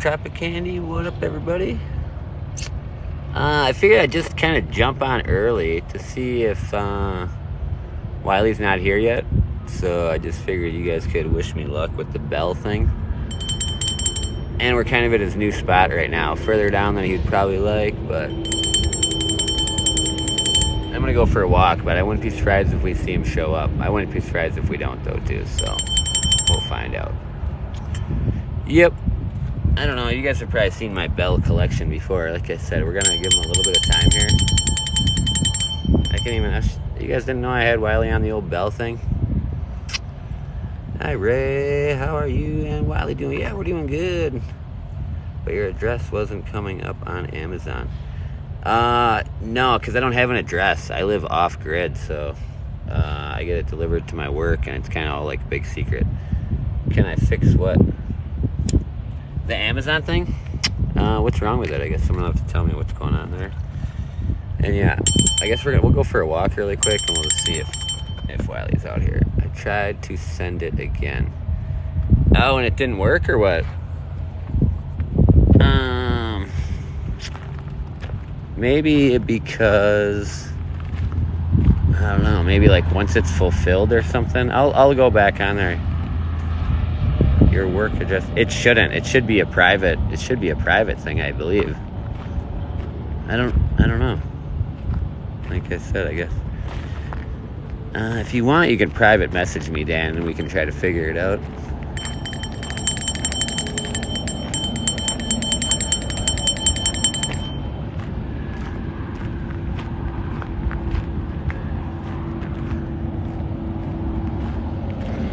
Tropic Candy, what up, everybody? I figured I'd just kind of jump on early to see if Wiley's not here yet. So I just figured you guys could wish me luck with the bell thing. And we're kind of at his new spot right now, further down than he'd probably like, but I'm gonna go for a walk, but I wouldn't be surprised if we see him show up. I wouldn't be surprised if we don't, though, too, so we'll find out. Yep. I don't know, you guys have probably seen my bell collection before. Like I said, we're gonna give him a little bit of time here. You guys didn't know I had Wiley on the old bell thing? Hi, Ray, how are you and Wiley doing? Yeah, we're doing good. But your address wasn't coming up on Amazon. No, because I don't have an address. I live off-grid, so I get it delivered to my work, and it's kind of all like a big secret. Can I fix what? The Amazon thing? What's wrong with it? I guess someone will have to tell me what's going on there. And yeah, I guess we'll go for a walk really quick, and we'll just see if Wiley's out here. I tried to send it again. Oh, and it didn't work, or what? Maybe because I don't know. Maybe like once it's fulfilled or something. I'll go back on there. Your work address. It shouldn't. It should be a private. It should be a private thing, I believe. I don't know. Like I said, I guess. If you want, you can private message me, Dan, and we can try to figure it out.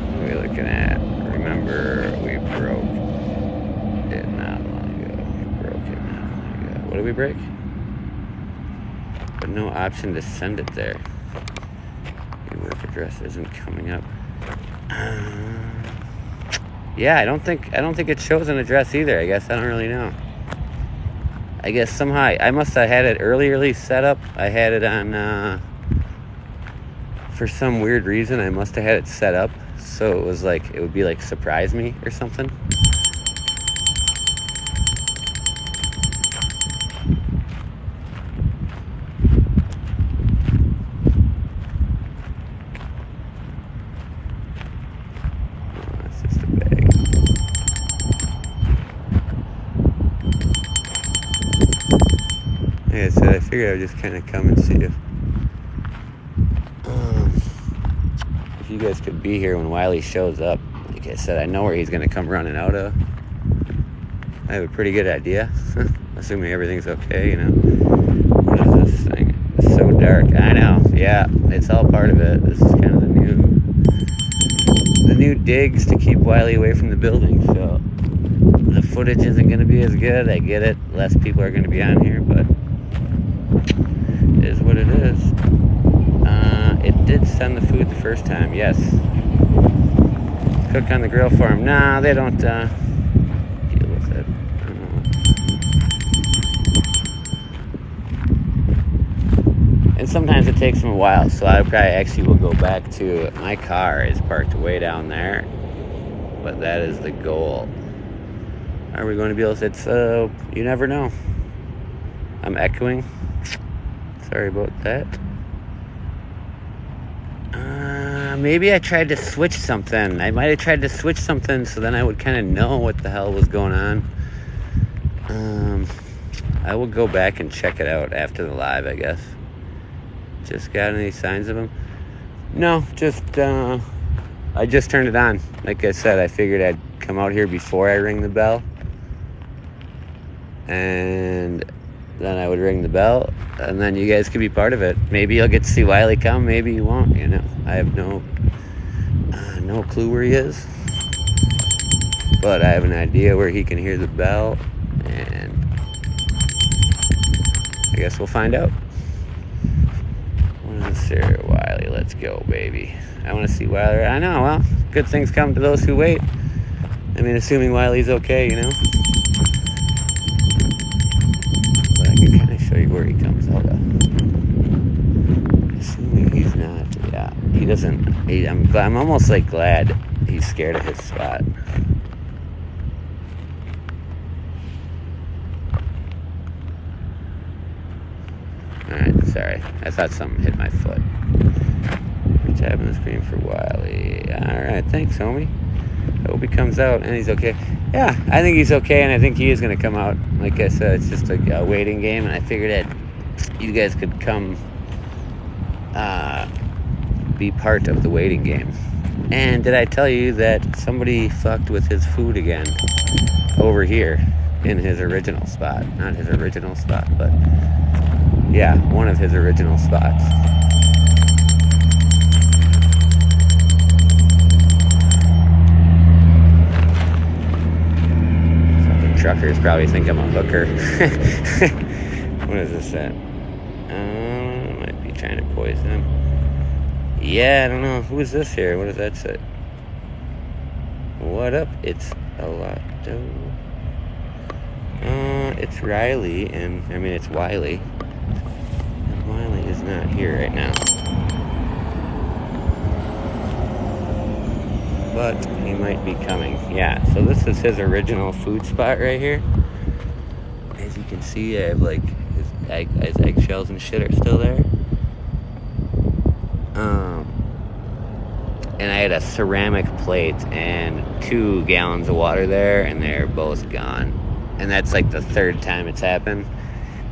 What are we looking at? Remember, we broke it not long ago. What did we break? But no option to send it there. Your work address isn't coming up. Yeah, I don't think it shows an address either. I guess I don't really know. I guess somehow I must have had it early set up. I had it on for some weird reason. I must have had it set up so it was like it would be like surprise me or something. Like I said, I figured I would just kind of come and see if you guys could be here when Wiley shows up. Like I said, I know where he's going to come running out of. I have a pretty good idea, assuming everything's okay, you know. What is this thing? It's so dark. I know. Yeah, it's all part of it. This is kind of the new digs to keep Wiley away from the building, so the footage isn't going to be as good. I get it. Less people are going to be on here, but it is what it is. It did send the food the first time, yes. Cook on the grill for him. Nah, they don't deal with it. I don't know. And sometimes it takes them a while, so I probably actually will go back to my car is parked way down there, but that is the goal. Are we going to be able to? It's you never know. I'm echoing. Sorry about that. Maybe I tried to switch something. I might have tried to switch something so then I would kind of know what the hell was going on. I will go back and check it out after the live, I guess. Just got any signs of him? No, just, I just turned it on. Like I said, I figured I'd come out here before I ring the bell. And then I would ring the bell, and then you guys could be part of it. Maybe you'll get to see Wiley come, maybe you won't, you know. I have no clue where he is. But I have an idea where he can hear the bell, and I guess we'll find out. What is this here? Wiley, let's go, baby. I want to see Wiley. I know, well, good things come to those who wait. I mean, assuming Wiley's okay, you know. But I can kind of show you where he comes out of. Assuming he's not, yeah, he doesn't. I'm almost like glad he's scared of his spot. Alright, sorry. I thought something hit my foot. We're tapping the screen for Wiley. Alright, thanks, homie. I hope he comes out and he's okay. Yeah, I think he's okay, and I think he is going to come out. Like I said, it's just a waiting game, and I figured that you guys could come be part of the waiting game. And did I tell you that somebody fucked with his food again over here in his original spot? Not his original spot, but yeah, one of his original spots. Fucking truckers probably think I'm a hooker. What is this at? Might be trying to poison him. Yeah, I don't know. Who is this here? What does that say? What up? It's Alato. It's Riley, and I mean it's Wiley. And Wiley is not here right now. But he might be coming. Yeah, so this is his original food spot right here. As you can see, I have like his eggshells and shit are still there. And I had a ceramic plate and 2 gallons of water there, and they're both gone. And that's like the 3rd time it's happened.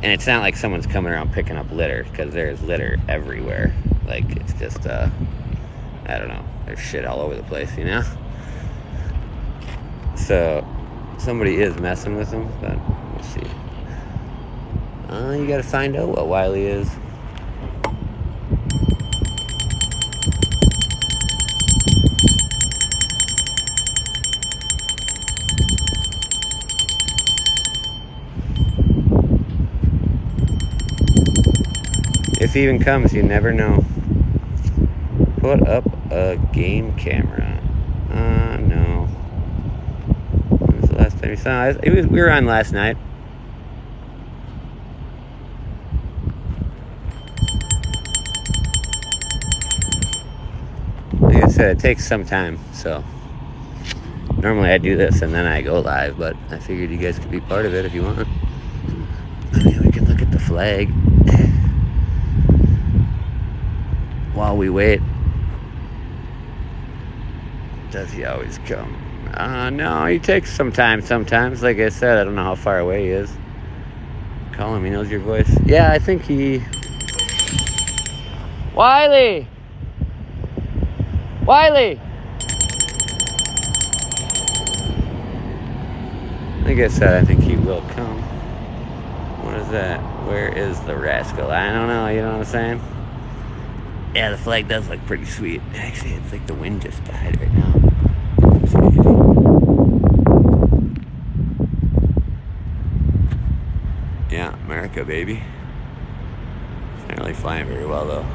And it's not like someone's coming around picking up litter, because there's litter everywhere. Like, it's just, I don't know, there's shit all over the place, you know? So, somebody is messing with them, but we'll see. You gotta find out what Wiley is. If he even comes, you never know. Put up a game camera. No. When was the last time you saw it? We were on last night. Like I said, it takes some time, so normally I do this and then I go live, but I figured you guys could be part of it if you want. I mean, we can look at the flag while we wait. Does he always come? No, he takes some time sometimes. Like I said, I don't know how far away he is. Call him, he knows your voice. Yeah, I think he... Wiley! Wiley! Like I said, I think he will come. What is that? Where is the rascal? I don't know, you know what I'm saying? Yeah, the flag does look pretty sweet. Actually, it's like the wind just died right now. Yeah, America, baby. It's not really flying very well, though.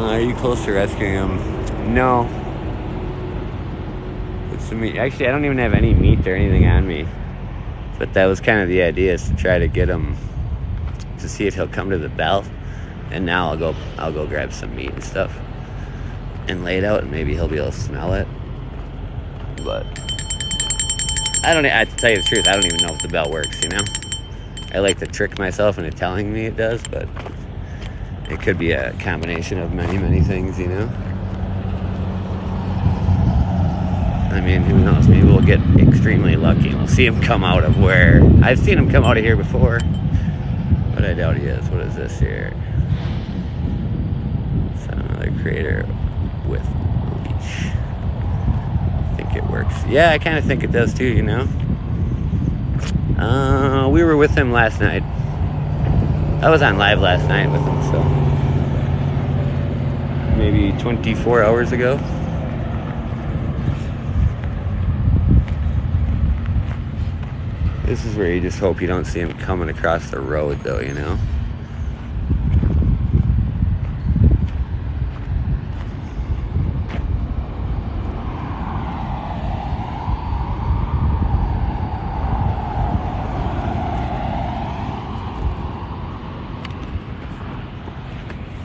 Are you close to rescuing him? No. Put some meat. Actually, I don't even have any meat or anything on me. But that was kind of the idea, is to try to get him, to see if he'll come to the bell. And now I'll go grab some meat and stuff and lay it out, and maybe he'll be able to smell it. But to tell you the truth, I don't even know if the bell works, you know? I like to trick myself into telling me it does, but it could be a combination of many, many things, you know? I mean, who knows? Maybe we'll get extremely lucky and we'll see him come out of where... I've seen him come out of here before, but I doubt he is. What is this here? Another creator with leash. I think it works. Yeah, I kind of think it does too, you know? We were with him last night. I was on live last night with him, so maybe 24 hours ago. This is where you just hope you don't see him coming across the road, though, you know?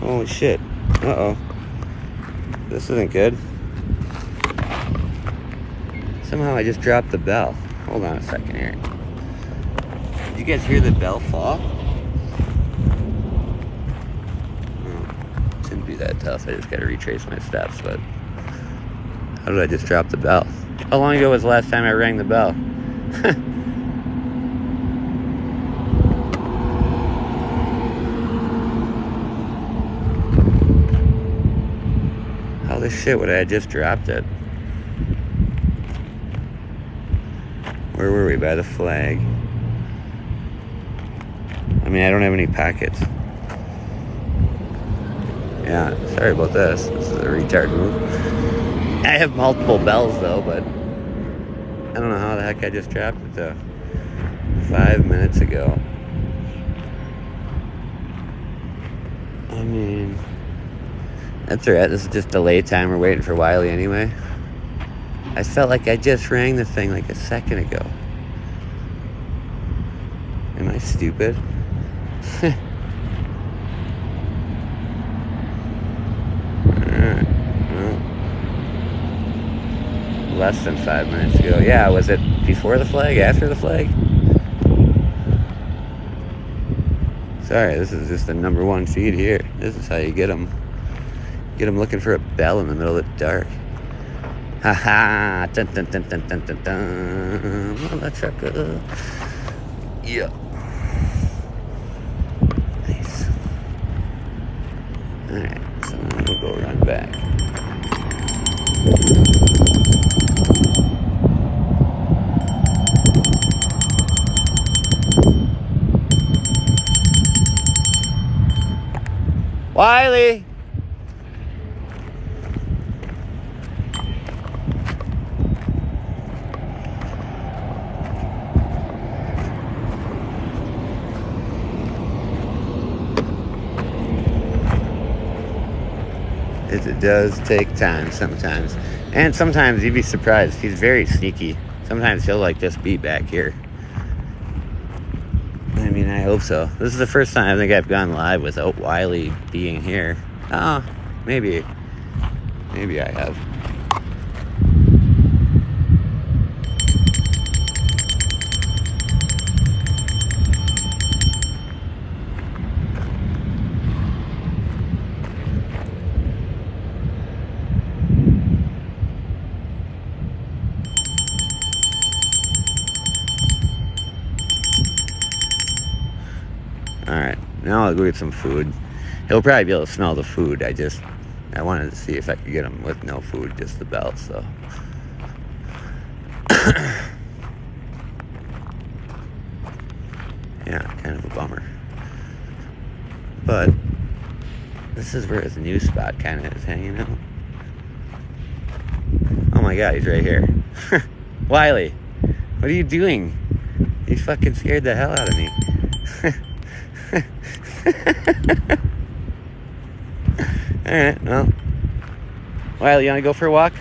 Holy shit. Uh-oh. This isn't good. Somehow I just dropped the bell. Hold on a second here. Did you guys hear the bell fall? shouldn't be that tough. I just gotta retrace my steps, but how did I just drop the bell? How long ago was the last time I rang the bell? How the shit would I have just dropped it? Where were we? By the flag. I mean, I don't have any pockets. Yeah, sorry about this. This is a retard move. I have multiple bells though, but I don't know how the heck I just dropped it though. 5 minutes ago. I mean, that's alright. This is just delay time. We're waiting for Wiley anyway. I felt like I just rang the thing like a second ago. Am I stupid? Alright, well, less than 5 minutes ago. Yeah, was it before the flag? After the flag? Sorry, this is just the number one feed here. This is how you get them. Get them looking for a bell in the middle of the dark. Ha ha! Dun dun dun dun dun dun dun. Motherfucker. Yeah. Nice. Alright, so we'll go run back. Wiley! It does take time sometimes. And sometimes you'd be surprised. He's very sneaky. Sometimes he'll like just be back here. I mean, I hope so. This is the first time I think I've gone live without Wiley being here. Oh, maybe. Maybe I have. Alright, now I'll go get some food. He'll probably be able to smell the food. I wanted to see if I could get him with no food, just the belt, so. Yeah, kind of a bummer. But this is where his new spot kind of is hanging out. Oh my god, he's right here. Wiley, what are you doing? You fucking scared the hell out of me. Alright, well. Wiley, you want to go for a walk?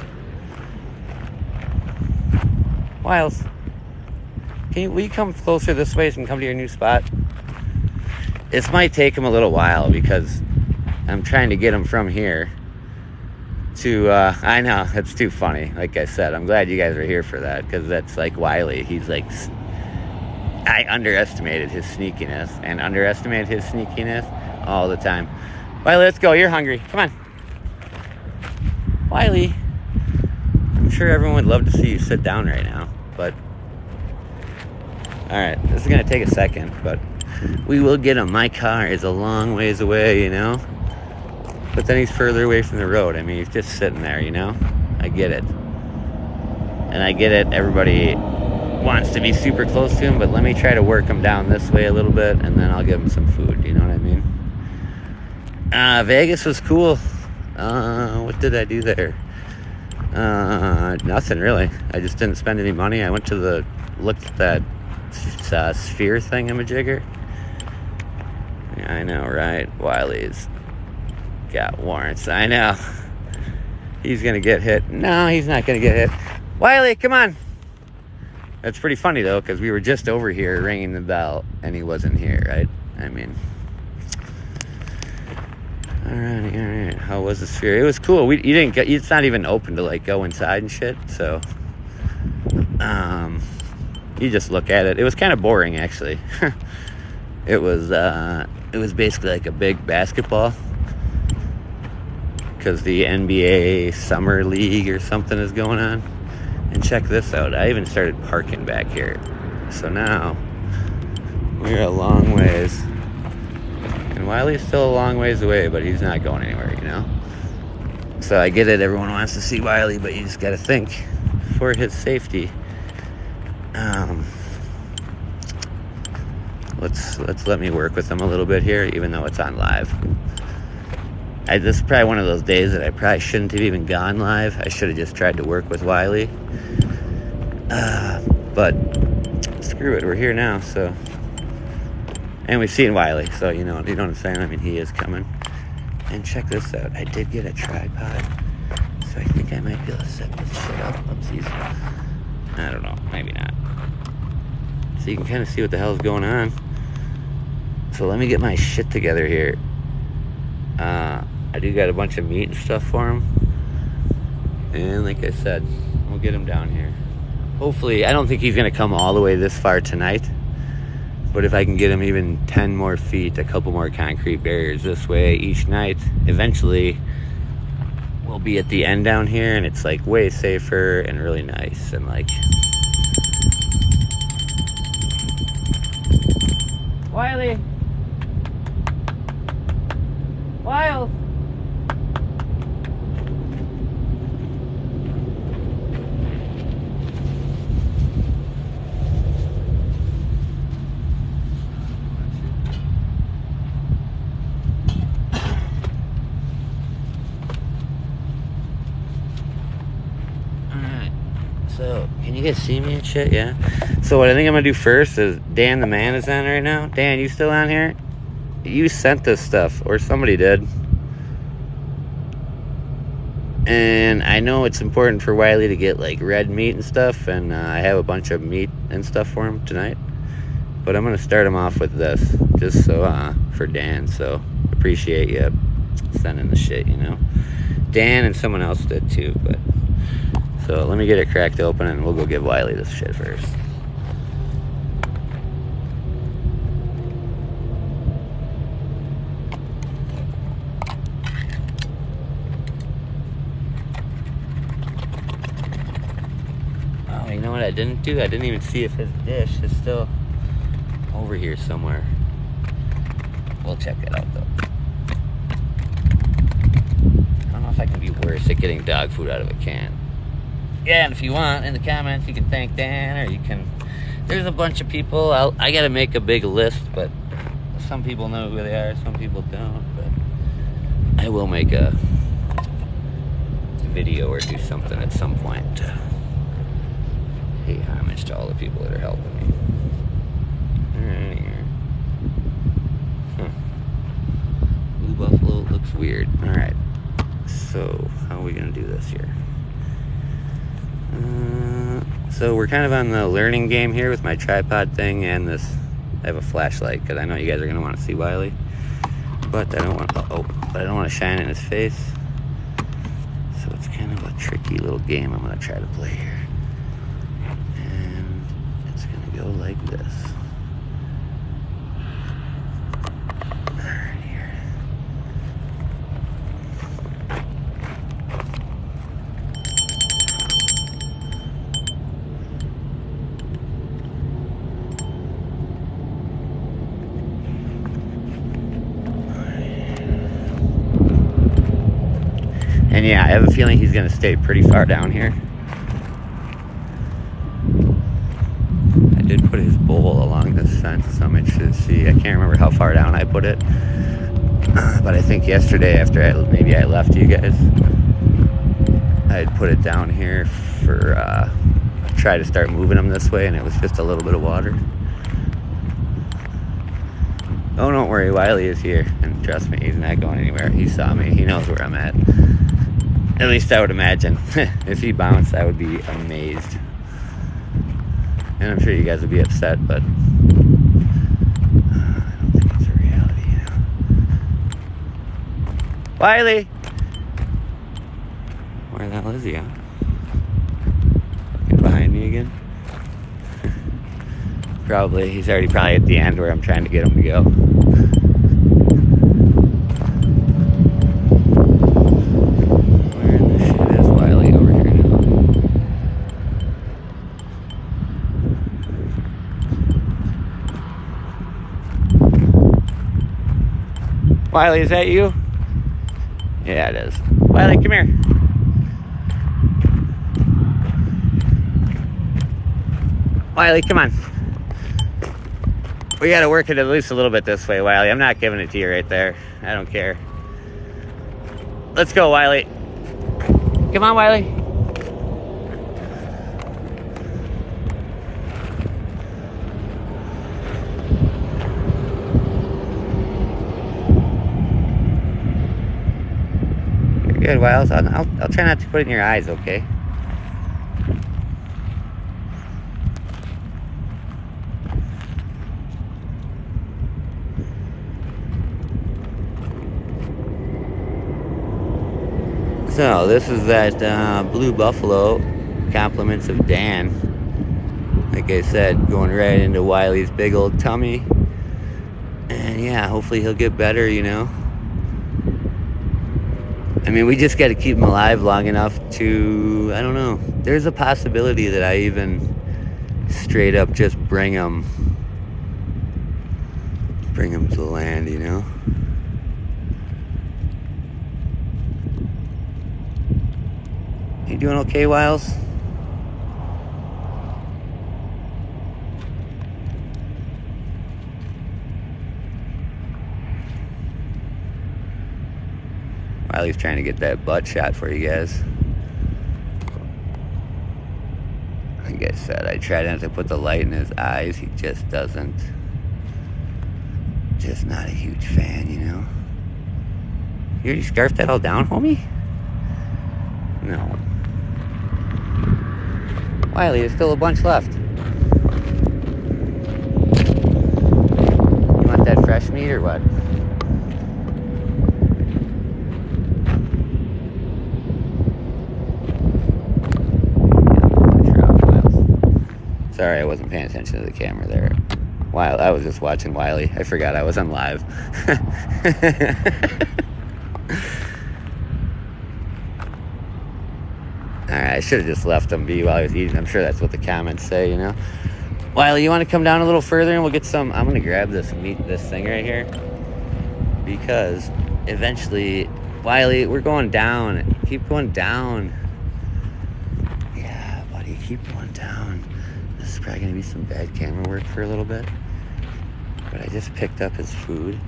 Wiles, will you come closer this way so you can come to your new spot? This might take him a little while because I'm trying to get him from here to, I know, it's too funny. Like I said, I'm glad you guys are here for that because that's like Wiley. He's like, I underestimated his sneakiness and underestimated his sneakiness all the time. Wiley, let's go. You're hungry. Come on. Wiley. I'm sure everyone would love to see you sit down right now, but alright, this is going to take a second, but we will get him. My car is a long ways away, you know? But then he's further away from the road. I mean, he's just sitting there, you know? I get it. And I get it. Everybody wants to be super close to him, but let me try to work him down this way a little bit, and then I'll give him some food, you know what I mean? Vegas was cool. What did I do there? Nothing really. I just didn't spend any money. I went to looked at that sphere thingamajigger. Yeah, I know, right? Wiley's got warrants. I know. He's gonna get hit. No, he's not gonna get hit. Wiley, come on. That's pretty funny though, because we were just over here ringing the bell and he wasn't here, right? I mean, all right. How was the sphere? It was cool. It's not even open to like go inside and shit. So, you just look at it. It was kind of boring actually. It was basically like a big basketball. because the NBA Summer League or something is going on. And check this out. I even started parking back here. So now we're a long ways. And Wiley's still a long ways away, but he's not going anywhere, you know? So I get it. Everyone wants to see Wiley, but you just got to think for his safety. Let's let me work with him a little bit here, even though it's on live. This is probably one of those days that I probably shouldn't have even gone live. I should have just tried to work with Wiley. But screw it, we're here now, so. And we've seen Wiley, so you know what I'm saying? I mean, he is coming. And check this out. I did get a tripod, so I think I might be able to set this shit up. Oopsies. I don't know, maybe not. So you can kind of see what the hell's going on. So let me get my shit together here. I do got a bunch of meat and stuff for him. And like I said, we'll get him down here. Hopefully, I don't think he's going to come all the way this far tonight. But if I can get him even 10 more feet, a couple more concrete barriers this way each night, eventually we'll be at the end down here, and it's like way safer and really nice. And like, Wiley! Wild! So, can you guys see me and shit? Yeah. So what I think I'm going to do first is, Dan the man is on right now. Dan, you still on here? You sent this stuff, or somebody did. And I know it's important for Wiley to get like red meat and stuff, and I have a bunch of meat and stuff for him tonight. But I'm going to start him off with this, just so, for Dan. So, appreciate you sending the shit, you know. Dan and someone else did too, but. So let me get it cracked open and we'll go give Wiley this shit first. Oh, you know what I didn't do? I didn't even see if his dish is still over here somewhere. We'll check it out though. I don't know if I can be worse at getting dog food out of a can. Yeah, and if you want, in the comments, you can thank Dan, or you can... There's a bunch of people. I got to make a big list, but some people know who they are, some people don't. But I will make a video or do something at some point to pay homage to all the people that are helping me. Alright, here. Blue buffalo looks weird. Alright, so how are we going to do this here? So we're kind of on the learning game here with my tripod thing and this. I have a flashlight because I know you guys are going to want to see Wiley, but I don't want to shine in his face. So it's kind of a tricky little game I'm going to try to play here, and it's going to go like this. And yeah, I have a feeling he's going to stay pretty far down here. I did put his bowl along this fence, so I'm interested to see. I can't remember how far down I put it. But I think yesterday, after I left you guys, I had put it down here for, try to start moving him this way, and it was just a little bit of water. Oh, don't worry, Wiley is here. And trust me, he's not going anywhere. He saw me. He knows where I'm at. At least I would imagine. If he bounced, I would be amazed. And I'm sure you guys would be upset, but I don't think it's a reality, you know. Wiley! Where the hell is he at? Fucking behind me again? Probably. He's already probably at the end where I'm trying to get him to go. Wiley, is that you? Yeah, it is. Wiley, come here. Wiley, come on. We gotta work it at least a little bit this way, Wiley. I'm not giving it to you right there. I don't care. Let's go, Wiley. Come on, Wiley. You're good, Wiles. I'll try not to put it in your eyes, okay? So this is that Blue Buffalo, compliments of Dan. Like I said, going right into Wiley's big old tummy. And yeah, hopefully he'll get better, you know. I mean, we just got to keep him alive long enough to, I don't know. There's a possibility that I even straight up just bring him to the land, you know. You doing okay, Wiles? Wiley's trying to get that butt shot for you guys. Like I said, I tried not to put the light in his eyes. He just doesn't. Just not a huge fan, you know. You already scarfed that all down, homie? No. Wiley, there's still a bunch left. You want that fresh meat or what? Sorry, I wasn't paying attention to the camera there. I was just watching Wiley. I forgot I was on live. Alright, I should have just left him be while I was eating. I'm sure that's what the comments say, you know. Wiley, you want to come down a little further and we'll get some... I'm going to grab this thing right here. Because eventually... Wiley, we're going down. Keep going down. Yeah, buddy, keep going down. This is probably going to be some bad camera work for a little bit. But I just picked up his food.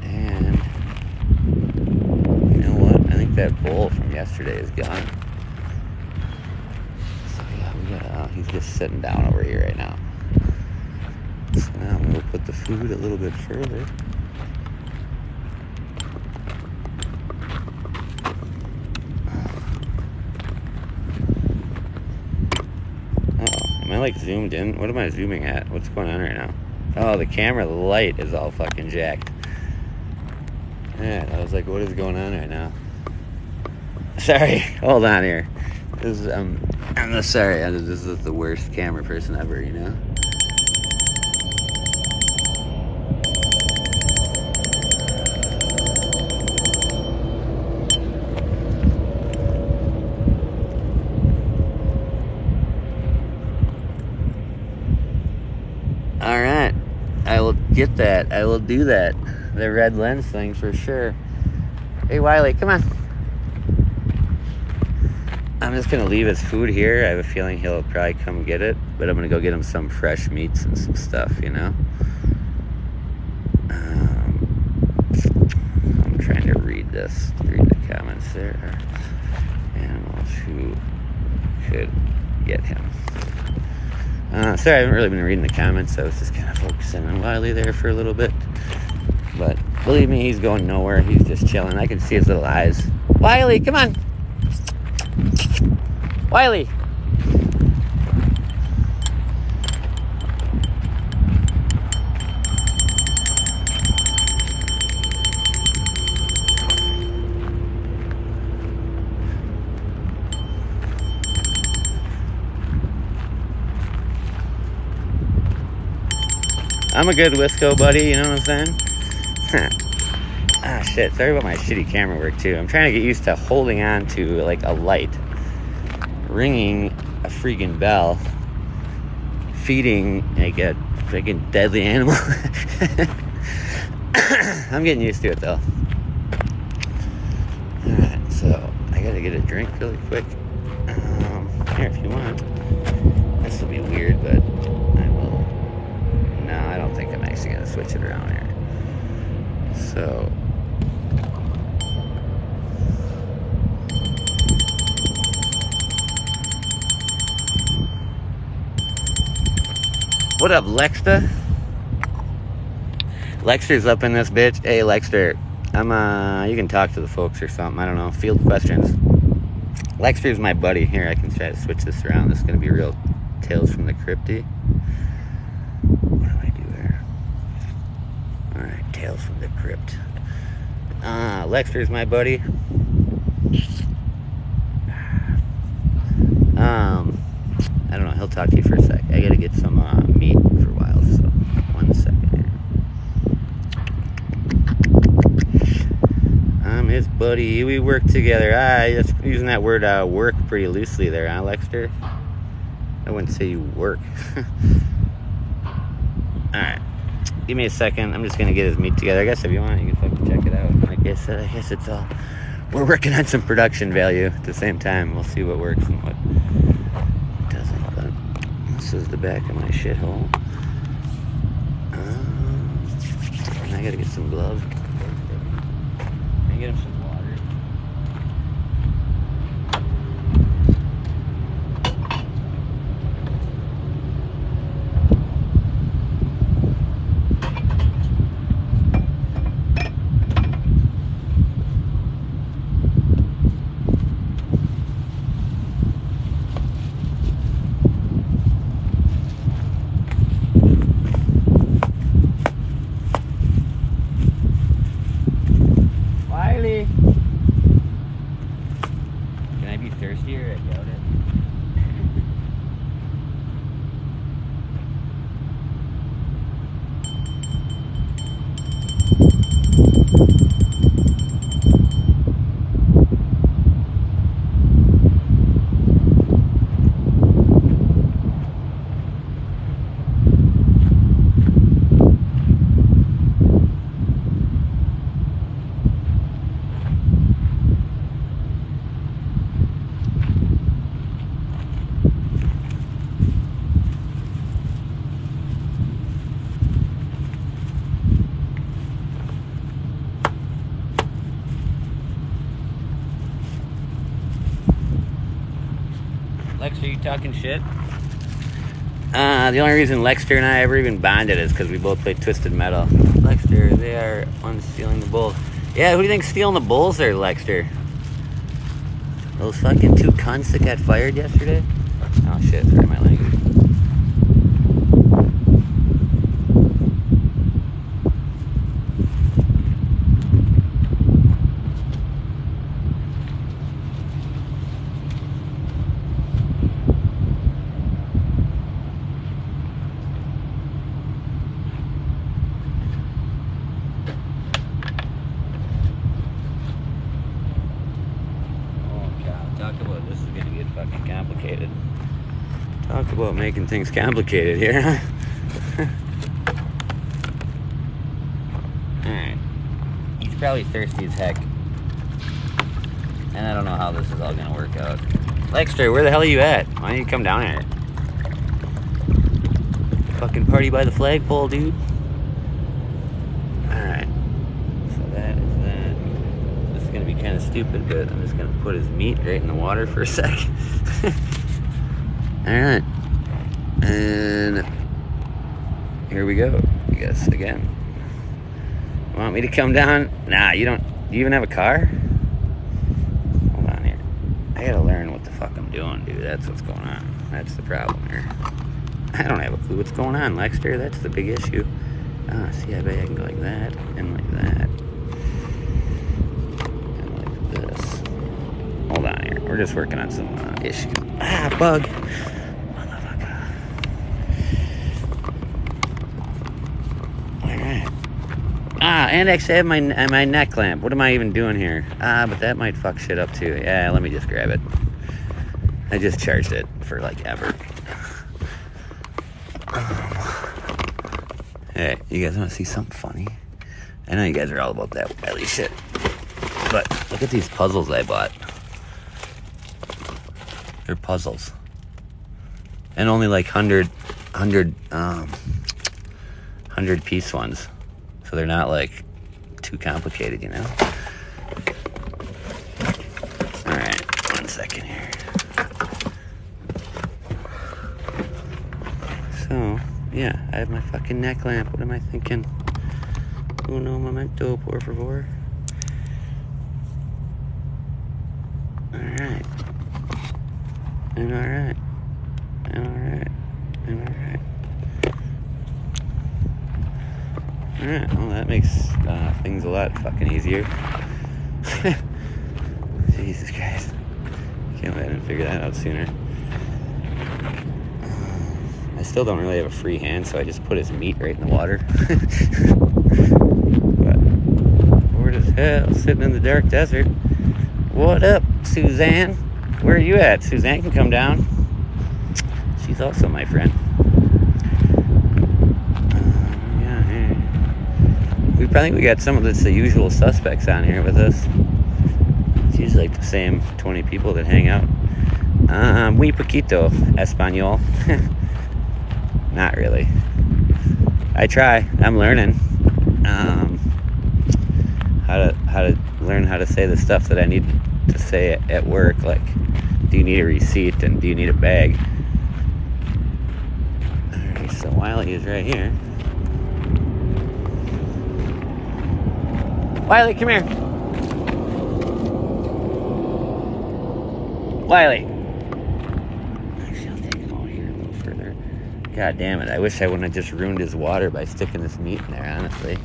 And... you know what? I think that bowl from yesterday is gone. So yeah, we got... he's just sitting down over here right now. So now we'll put the food a little bit further. Am I like zoomed in? What am I zooming at? What's going on right now? Oh, the camera light is all fucking jacked. Yeah, I was like, what is going on right now? Sorry, hold on here. This is, I'm sorry. This is the worst camera person ever, you know? Alright, I will get that. I will do that. The red lens thing for sure. Hey, Wiley, come on. I'm just going to leave his food here. I have a feeling he'll probably come get it. But I'm going to go get him some fresh meats and some stuff, you know? I'm trying to read the comments there. Animals who could get him. Sorry, I haven't really been reading the comments. I was just kind of focusing on Wiley there for a little bit. But believe me, he's going nowhere. He's just chilling. I can see his little eyes. Wiley, come on. Wiley. I'm a good Wisco buddy, you know what I'm saying? Ah, shit. Sorry about my shitty camera work, too. I'm trying to get used to holding on to, like, a light, ringing a freaking bell, feeding, like, a freaking deadly animal. I'm getting used to it though. Alright, so I gotta get a drink really quick. Here if you want. This will be weird, but I will. No, I don't think I'm actually gonna switch it around here. So. What up, Lexter? Lexter's up in this bitch. Hey, Lexter. You can talk to the folks or something. I don't know. Field questions. Lexter's my buddy. Here, I can try to switch this around. This is going to be real Tales from the Crypty. What do I do here? Alright, Tales from the Crypt. Lexter's my buddy. I don't know. He'll talk to you for a sec. I got to get some meat for a while, so 1 second here. I'm his buddy. We work together. Just using that word work pretty loosely there, huh, Lexter? I wouldn't say you work. Alright. Give me a second. I'm just going to get his meat together. I guess if you want, you can fucking check it out. I guess it's all... We're working on some production value at the same time. We'll see what works and what doesn't. But this is the back of my shithole. And I got to get some gloves. Get him some water. Can I be thirstier? I doubt it. Lex, are you talking shit? The only reason Lexter and I ever even bonded is because we both played Twisted Metal. Lexter, they are unstealing the bulls. Yeah, who do you think's stealing the bulls there, Lexter? Those fucking 2 cunts that got fired yesterday? Oh shit, sorry my language. Talk about this is gonna get fucking complicated. Talk about making things complicated here, huh? Alright. He's probably thirsty as heck. And I don't know how this is all gonna work out. Lexter, where the hell are you at? Why don't you come down here? Fucking party by the flagpole, dude. Alright. So that is that. This is gonna be kind of stupid, but I'm just gonna put his meat right in the water for a sec. Alright. And here we go, I guess, again. Want me to come down? Nah, you don't. Do you even have a car? Hold on here. I gotta learn what the fuck I'm doing, dude. That's what's going on. That's the problem here. I don't have a clue what's going on, Lexter. That's the big issue. See, I bet I can go like that, and like that. And like this. Hold on here. We're just working on some issues. Bug. Motherfucker. Alright. And actually I have my neck clamp. What am I even doing here? But that might fuck shit up too. Yeah, let me just grab it. I just charged it for like ever. Hey, you guys want to see something funny? I know you guys are all about that Wiley shit. But look at these puzzles I bought. They're puzzles. And only like 100 piece ones. So they're not like too complicated, you know? Alright, 1 second here. So, yeah, I have my fucking neck lamp. What am I thinking? Uno momento, por favor. Alright. And alright. And alright. And alright. Alright, well that makes things a lot fucking easier. Jesus Christ. Can't wait and figure that out sooner. I still don't really have a free hand, so I just put his meat right in the water. But bored as hell, sitting in the dark desert. What up, Suzanne? Where are you at? Suzanne can come down. She's also my friend. We got some of the usual suspects on here with us. It's usually like the same 20 people that hang out. Muy poquito español. Not really. I try. I'm learning how to learn how to say the stuff that I need to say at work. Like, do you need a receipt and do you need a bag? Alright, so Wiley is right here. Wiley, come here. Wiley. Actually, I'll take him over here a little further. God damn it. I wish I wouldn't have just ruined his water by sticking this meat in there, honestly.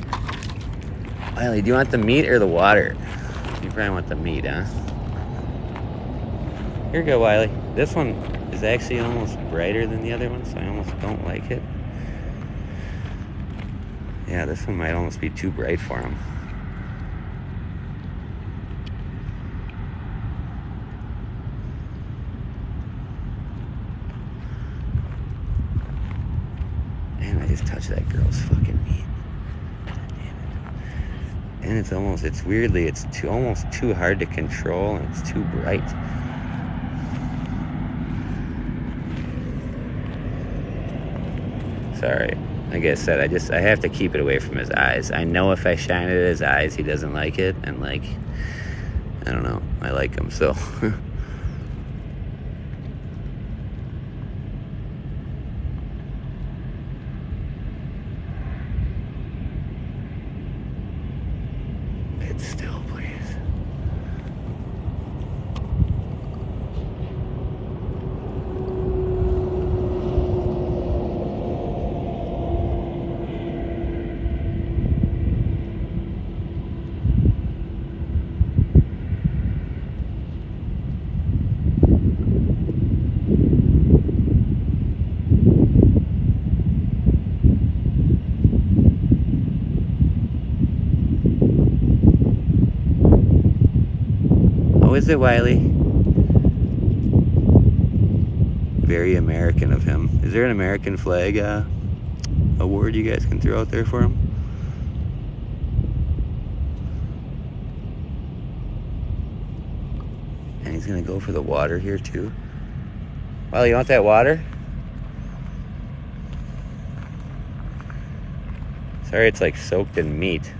Wiley, do you want the meat or the water? You probably want the meat, huh? Here you go, Wiley. This one is actually almost brighter than the other one, so I almost don't like it. Yeah, this one might almost be too bright for him. Man, I just touched that girl's fucking meat. God damn it. And it's weirdly, it's almost too hard to control, and it's too bright. Sorry. Like I said, I have to keep it away from his eyes. I know if I shine it at his eyes, he doesn't like it, and like, I don't know, I like him, so. It's still, please. How is it, Wiley? Very American of him. Is there an American flag award you guys can throw out there for him? And he's gonna go for the water here too. Wiley, you want that water? Sorry, it's like soaked in meat.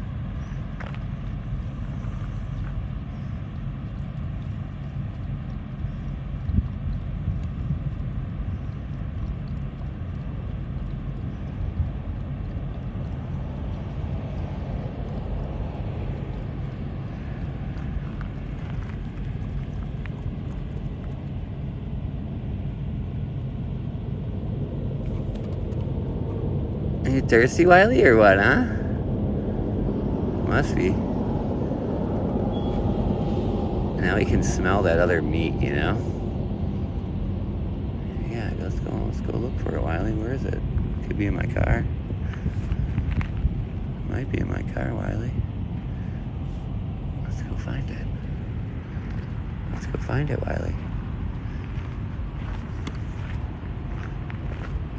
Are you thirsty, Wiley, or what, huh? Must be. Now we can smell that other meat, you know? Yeah, let's go look for it, Wiley. Where is it? Could be in my car. Might be in my car, Wiley. Let's go find it. Let's go find it, Wiley.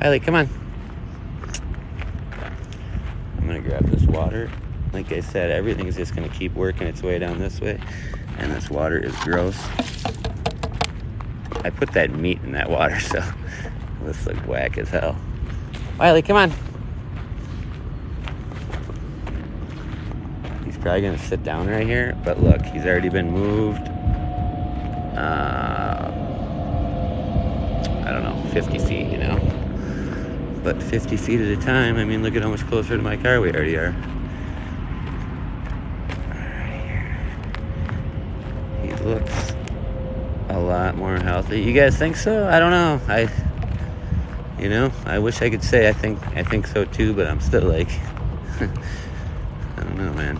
Wiley, come on. I'm gonna grab this water like I said, everything's just going to keep working its way down this way. And this water is gross. I put that meat in that water, so it looks like whack as hell. Wiley, come on. He's probably going to sit down right here, but look, he's already been moved. I don't know, 50 feet, you know. But 50 feet at a time, I mean, look at how much closer to my car we already are. Right here. He looks a lot more healthy. You guys think so? I don't know. I wish I could say I think so too, but I'm still like, I don't know, man.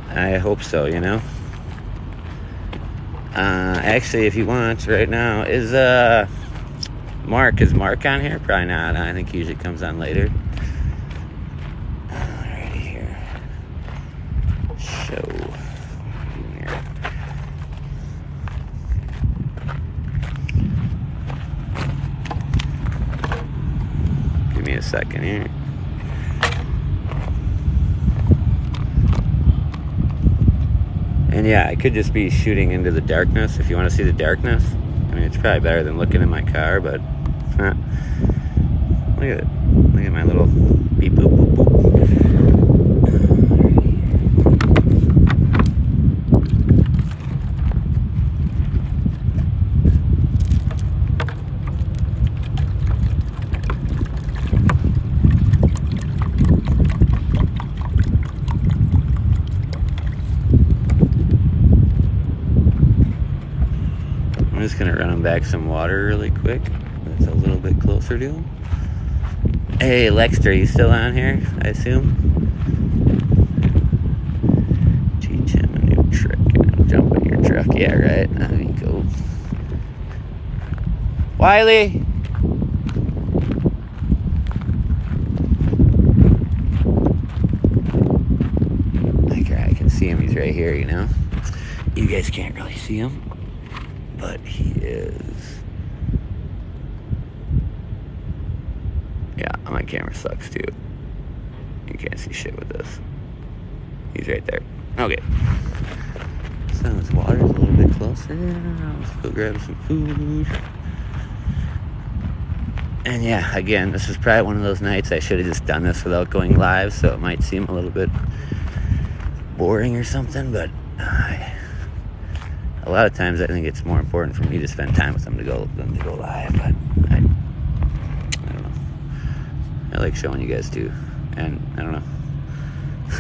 I hope so, you know. Actually, if he wants right now, is Mark on here? Probably not. I think he usually comes on later. Alrighty here. Show. Here. Give me a second here. And yeah, I could just be shooting into the darkness if you want to see the darkness. I mean, it's probably better than looking in my car, but look at it. Look at my little beep boop boop boop. I'm just gonna run him back some water really quick. That's a little bit closer to him. Hey, Lexter, you still on here? I assume. Teach him a new trick and he'll jump in your truck. Yeah, right. That'd be cool. Wiley. I can see him. He's right here. You know. You guys can't really see him. But he is. Yeah, my camera sucks too. You can't see shit with this. He's right there. Okay. So this water's a little bit closer. Let's go grab some food. And yeah, again, this is probably one of those nights I should have just done this without going live, so it might seem a little bit boring or something, but a lot of times I think it's more important for me to spend time with them than to go live, but I don't know. I like showing you guys too, and I don't know.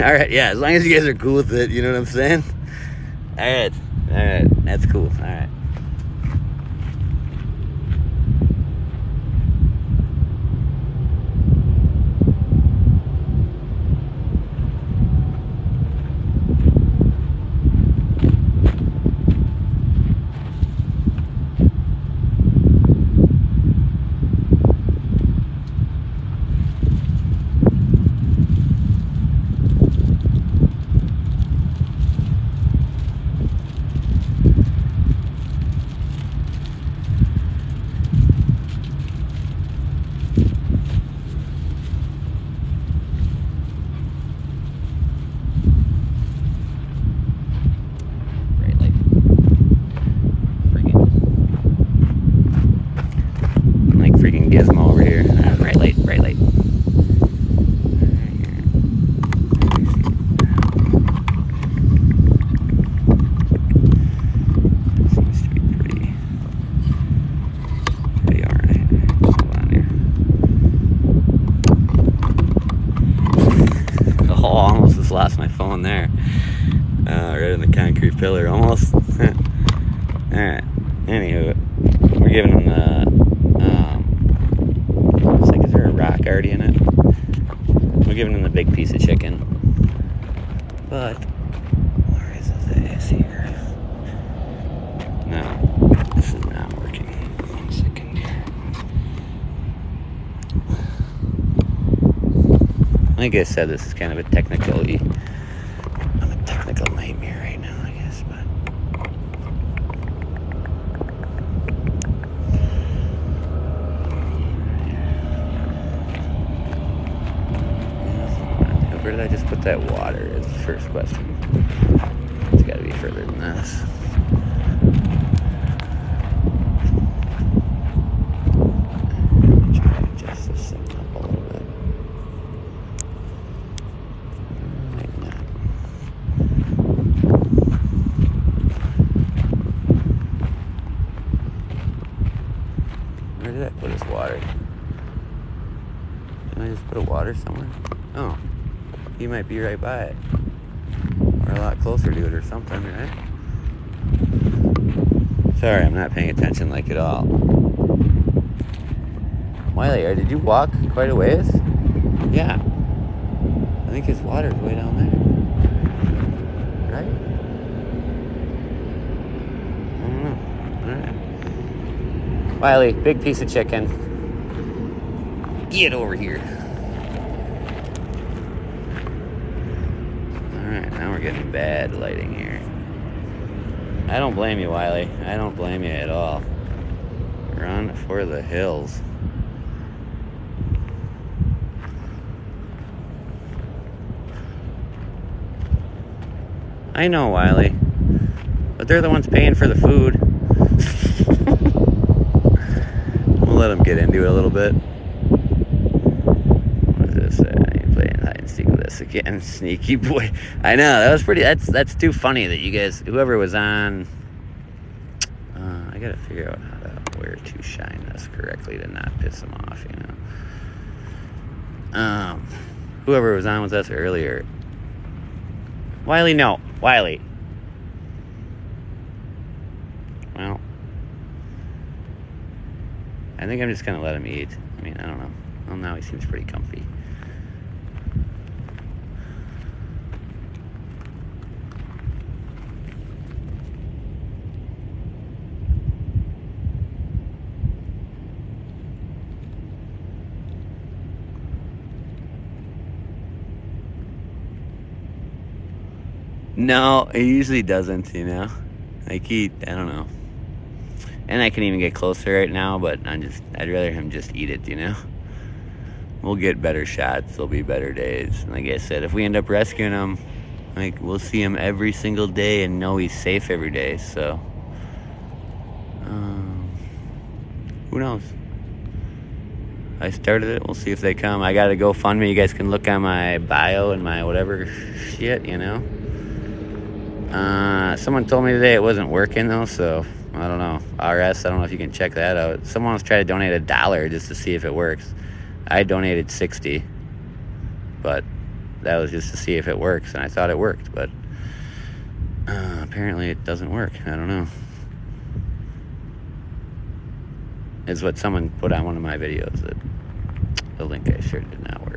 All right, yeah, as long as you guys are cool with it, you know what I'm saying? All right, that's cool. All right. Gizmo over here. Bright light. Seems to be pretty alright. Hold on here. Oh, almost just lost my phone there. Right in the concrete pillar, almost. Alright. Anywho, we're giving him the rock already in it. We're giving him the big piece of chicken. But where is his ass here? No, this is not working. 1 second here. Like I said, this is kind of I'm a technical nightmare right now, I guess, but Where did I just put that water is the first question. It's got to be further than this. Try to adjust this thing up a little bit. Like that. Where did I put his water? Did I just put a water somewhere? Oh, he might be right by it. Or a lot closer to it or something, right? Sorry, I'm not paying attention like at all. Wiley, did you walk quite a ways? Yeah. I think his water's way down there. Right? I don't know. Alright. Wiley, big piece of chicken. Get over here. Alright, now we're getting bad lighting here. I don't blame you, Wiley. I don't blame you at all. Run for the hills. I know, Wiley. But they're the ones paying for the food. We'll let them get into it a little bit. What is this? You're playing hide and seek with us again. Sneaky boy. I know, that was pretty... That's too funny that you guys... Whoever was on... I gotta figure out how to... Where to shine this correctly to not piss them off, you know. Whoever was on with us earlier... Wiley, no. Wiley. Well, I think I'm just gonna let him eat. I mean, I don't know. Well, now he seems pretty comfy. No, he usually doesn't, you know. Like I don't know. And I can even get closer right now, but I'd rather him just eat it, you know. We'll get better shots. There'll be better days. And like I said, if we end up rescuing him, like we'll see him every single day and know he's safe every day. So, who knows? I started it. We'll see if they come. I got a GoFundMe. You guys can look on my bio and my whatever shit, you know. Someone told me today it wasn't working though, so I don't know. RS, I don't know if you can check that out. Someone was trying to donate $1 just to see if it works. I donated 60, but that was just to see if it works, and I thought it worked, but apparently it doesn't work. I don't know. It's what someone put on one of my videos, that the link I shared did not work.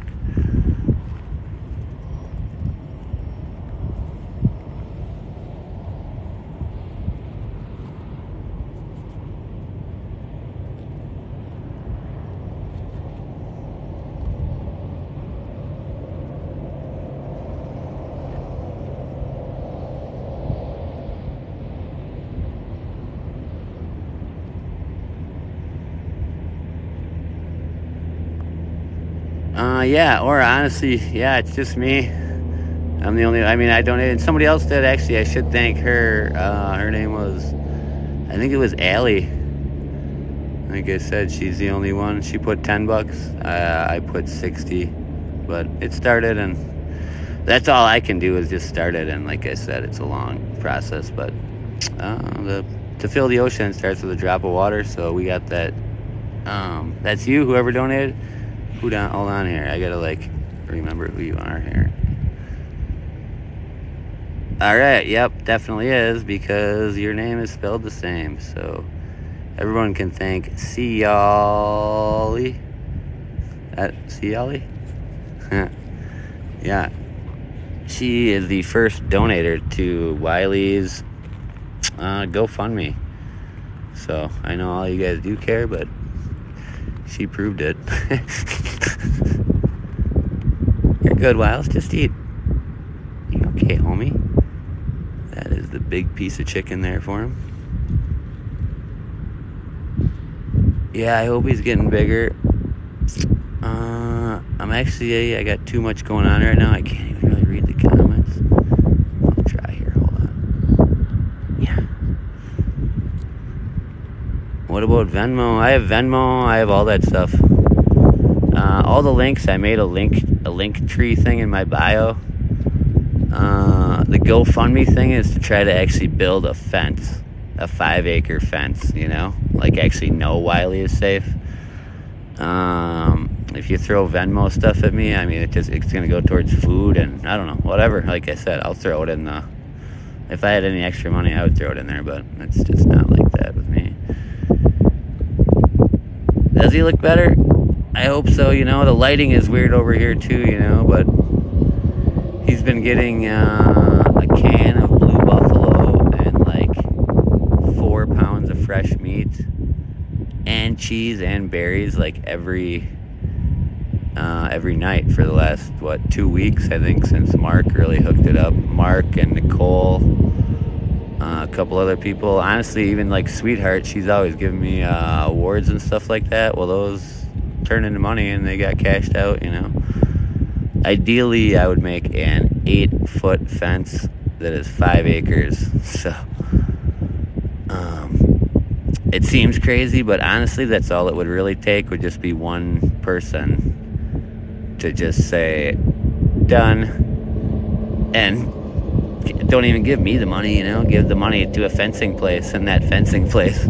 Yeah, or honestly, yeah, it's just me. I'm the only, I donated, somebody else did, actually. I should thank her. Her name was, I think it was Allie. Like I said, she's the only one. She put $10. I put 60, but it started, and that's all I can do is just start it. And like I said, it's a long process, but to fill the ocean starts with a drop of water. So we got that. That's you, whoever donated. Hold on here. I gotta remember who you are here. All right. Yep, definitely is, because your name is spelled the same. So everyone can thank Ciali. Ciali? Yeah. She is the first donator to Wiley's GoFundMe. So I know all you guys do care, but she proved it. You're good, Wiles. Just eat. You okay, homie? That is the big piece of chicken there for him. Yeah, I hope he's getting bigger. I got too much going on right now. I can't even really read the comments. I'll try here. Hold on. Yeah. What about Venmo? I have Venmo. I have all that stuff. All the links. I made a link tree thing in my bio. The GoFundMe thing is to try to actually build a fence, a 5-acre fence. Like actually know Wiley is safe. If you throw Venmo stuff at me, I mean, it's going to go towards food and I don't know, whatever. Like I said, I'll throw it in if I had any extra money, I would throw it in there, but it's just not like that with me. Does he look better? I hope so. The lighting is weird over here too, but he's been getting a can of Blue Buffalo and like 4 pounds of fresh meat and cheese and berries like every night for the last 2 weeks, I think, since Mark really hooked it up. Mark and Nicole, a couple other people, honestly, even like Sweetheart, she's always giving me awards and stuff like that. Well, those turn into money and they got cashed out. Ideally I would make an 8-foot fence that is 5 acres. So it seems crazy, but honestly, that's all it would really take, would just be one person to just say, done, and don't even give me the money, give the money to a fencing place, and that fencing place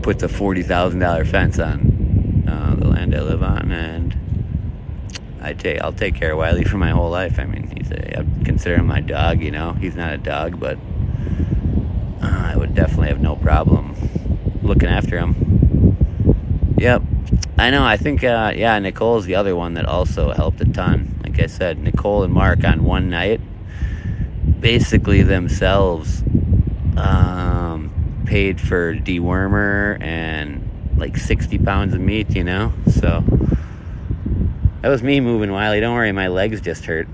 puts a $40,000 fence on the land I live on, and I'll take care of Wiley for my whole life. I mean, I consider him my dog, he's not a dog, but I would definitely have no problem looking after him. Yep. I know. I think, Nicole's the other one that also helped a ton. Like I said, Nicole and Mark on one night basically themselves paid for dewormer and like 60 pounds of meat, So that was me moving, Wiley. Don't worry, my legs just hurt.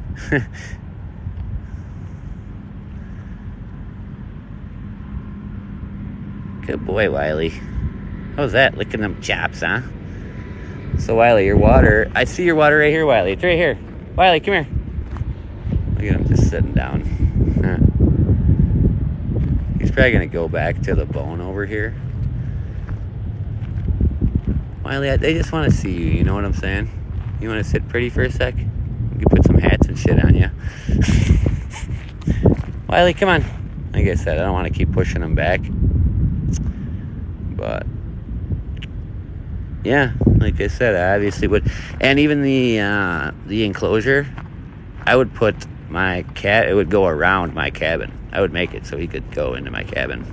Good boy, Wiley. How was that? Licking them chops, huh? So, Wiley, your water... I see your water right here, Wiley. It's right here. Wiley, come here. Look at him just sitting down. He's probably going to go back to the bone over here. Wiley, they just want to see you. You know what I'm saying? You want to sit pretty for a sec? We can put some hats and shit on you. Wiley, come on. Like I said, I don't want to keep pushing him back. But yeah, like I said, I obviously would. And even the enclosure, I would put my cat, it would go around my cabin. I would make it so he could go into my cabin.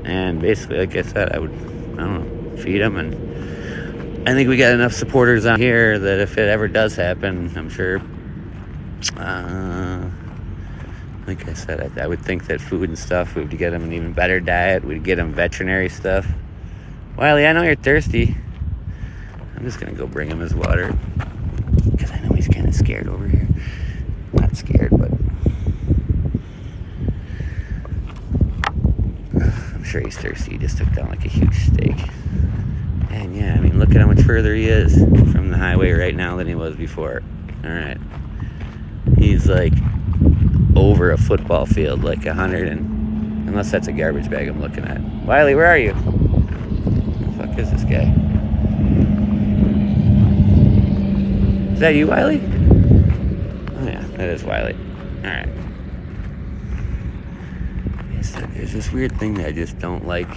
And basically, like I said, I don't know, feed him. And I think we got enough supporters on here that if it ever does happen, I'm sure, like I said, I would think that food and stuff, we would get him an even better diet. We'd get him veterinary stuff. Wiley, I know you're thirsty. I'm just going to go bring him his water, because I know he's kind of scared over here. Not scared, but I'm sure he's thirsty. He just took down like a huge steak. And yeah, I mean, look at how much further he is from the highway right now than he was before. All right. He's like over a football field, like 100 and... Unless that's a garbage bag I'm looking at. Wiley, where are you? Where the fuck is this guy? Is that you, Wiley? Oh yeah, that is Wiley. Alright. There's this weird thing that I just don't like.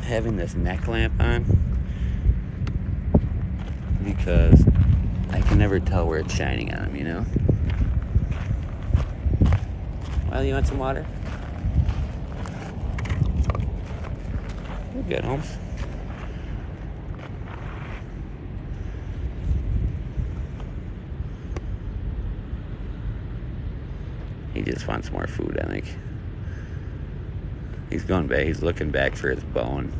Having this neck lamp on. Because I can never tell where it's shining on him, Wiley, you want some water? You're good, Holmes. He just wants more food, I think. He's going back. He's looking back for his bone.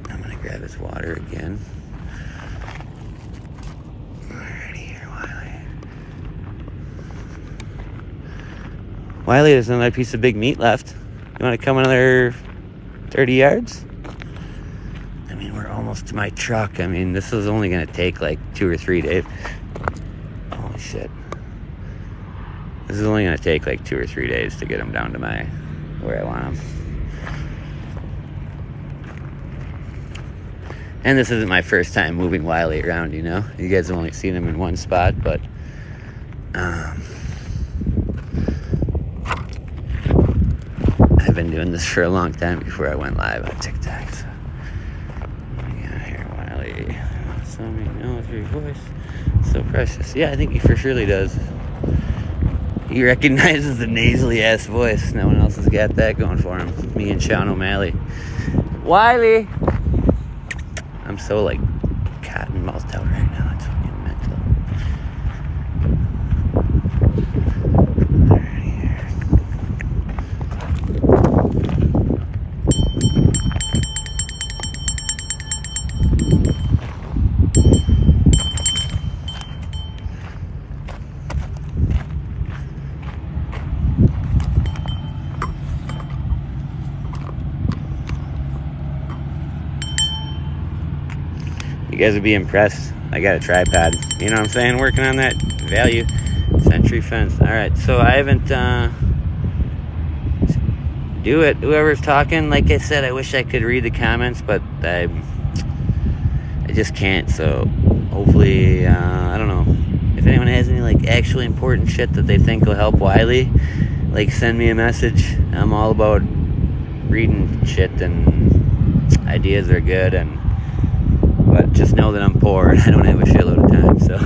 I'm going to grab his water again. Alrighty here, Wiley. Wiley, there's another piece of big meat left. You want to come another 30 yards? I mean, we're almost almost to my truck. I mean, this is only going to take like 2 or 3 days. Holy shit. This is only going to take like 2 or 3 days to get him down to where I want him. And this isn't my first time moving Wiley around, you know. You guys have only seen him in one spot, but I've been doing this for a long time before I went live on TikTok. So, yeah, here, Wiley. So me knows your voice. So precious. Yeah, I think he for surely does. He recognizes the nasally ass voice. No one else has got that going for him. Me and Sean O'Malley. Wiley! I'm so like cotton mouthed out right now. It's fucking mental. Alright, here. You guys would be impressed. I got a tripod. You know what I'm saying? Working on that value. Century fence. Alright, so I haven't do it. Whoever's talking, like I said, I wish I could read the comments, but I just can't. So hopefully, I don't know. If anyone has any like actually important shit that they think will help Wiley, like send me a message. I'm all about reading shit, and ideas are good, but just know that I'm poor and I don't have a shitload of time, so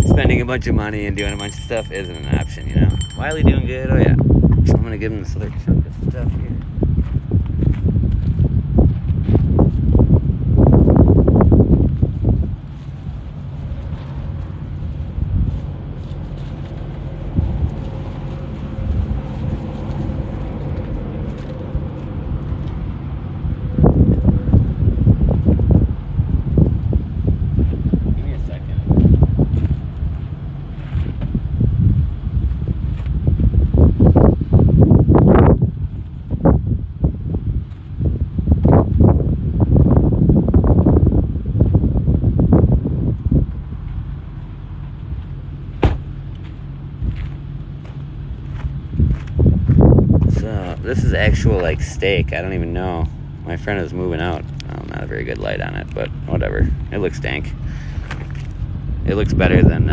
spending a bunch of money and doing a bunch of stuff isn't an option, you know. Wiley doing good? Oh yeah. I'm gonna give him this other chunk of stuff here. This is actual like steak. I don't even know. My friend is moving out. Well, not a very good light on it, but whatever. It looks dank. It looks better than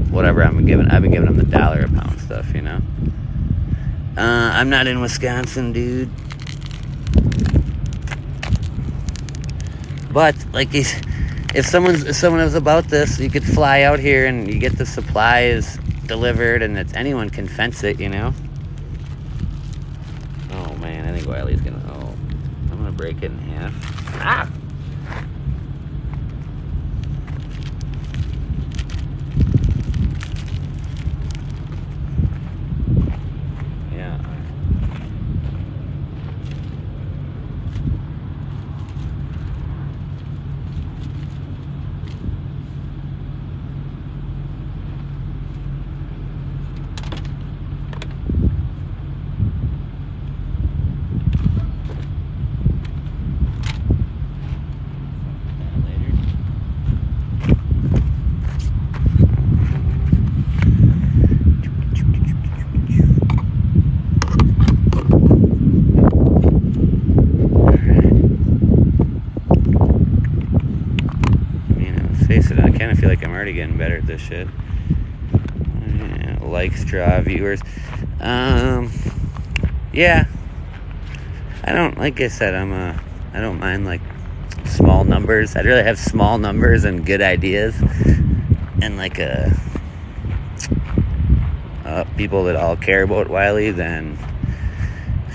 whatever I've been giving them the $1 a pound stuff, you know. I'm not in Wisconsin, dude. But like, if someone is about this, you could fly out here and you get the supplies delivered, and anyone can fence it, you know. Oh man, I think Wiley's gonna. Oh, I'm gonna break it in half. Ah! Yeah. I kind of feel like I'm already getting better at this shit. Yeah, likes, draw, viewers. Yeah. I don't, like I said, I don't mind like small numbers. I'd rather have small numbers and good ideas and like people that all care about Wiley than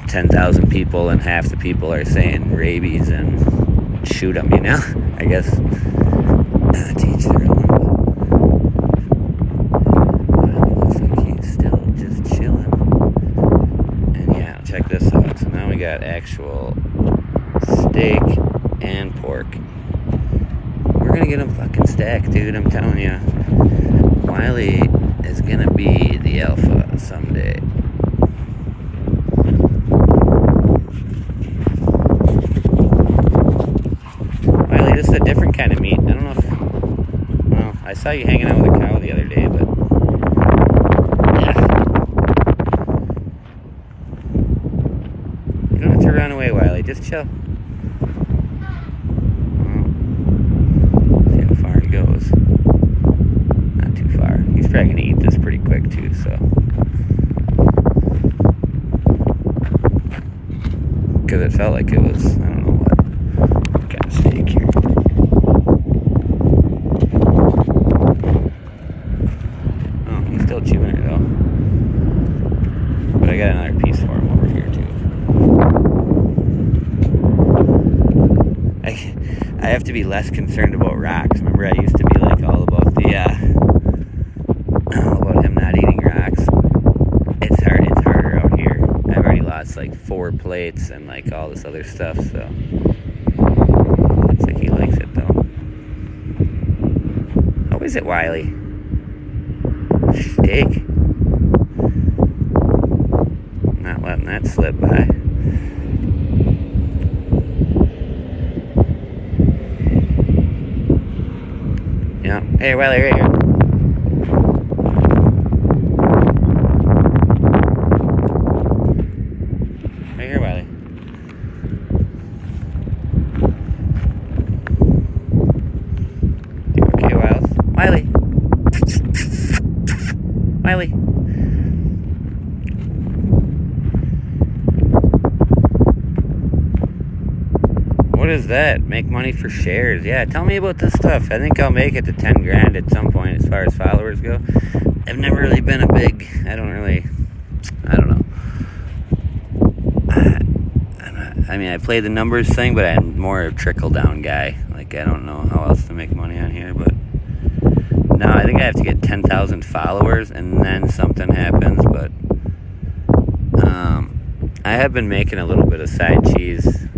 10,000 people and half the people are saying rabies and shoot them, you know? I guess. To each their own. Looks like he's still just chilling. And yeah, check this out. So now we got actual steak and pork. We're gonna get them fucking stacked, dude. I'm telling you. Wiley is gonna be the alpha someday. a different kind of meat. I don't know if... Well, I saw you hanging out with a cow the other day, but... Yeah. You don't have to run away, Wiley. Just chill. Well, see how far he goes. Not too far. He's probably going to eat this pretty quick, too, so... Because it felt like it was, I don't know what kind of steak here. Oh, he's still chewing it though. But I got another piece for him over here too. I have to be less concerned about rocks. Remember, I used to be like all about all about him not eating rocks. It's harder out here. I've already lost like 4 plates and like all this other stuff, so looks like he likes it though. How is it, Wiley? Steak. Not letting that slip by. Yeah. Hey, Wiley, right here. Right here, Wiley. You okay, Wiles? Wiley. Wiley. What is that? Make money for shares. Yeah, tell me about this stuff. I think I'll make it to 10 grand at some point as far as followers go. I've never really been a big, I don't know. I mean, I play the numbers thing, but I'm more a trickle-down guy. Like, I don't know how else to make money on here, but... No, I think I have to get 10,000 followers, and then something happens, but... I have been making a little bit of side cheese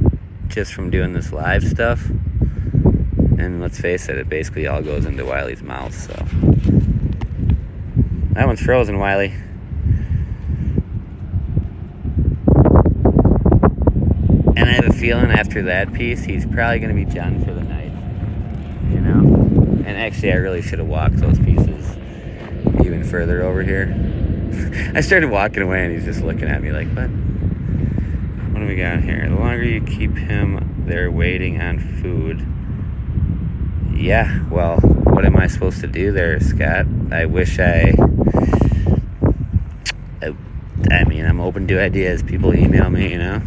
just from doing this live stuff. And let's face it, it basically all goes into Wiley's mouth, so... That one's frozen, Wiley. And I have a feeling after that piece, he's probably going to be done for the night. You know? And actually, I really should have walked those pieces even further over here. I started walking away, and he's just looking at me like, what? What do we got here? The longer you keep him there waiting on food... Yeah, well, what am I supposed to do there, Scott? I wish I mean, I'm open to ideas. People email me, you know?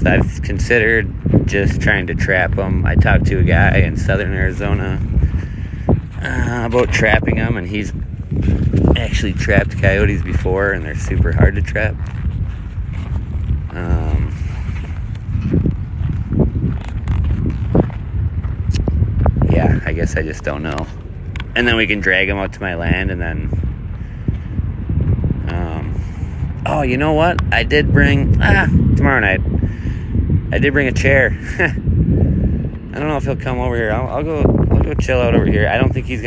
I've considered just trying to trap them. I talked to a guy in southern Arizona about trapping them, and he's actually trapped coyotes before, and they're super hard to trap. Yeah, I guess I just don't know. And then we can drag them out to my land, and then... oh, you know what? I did bring... tomorrow night. I did bring a chair. I don't know if he'll come over here. I'll go chill out over here. I don't think he's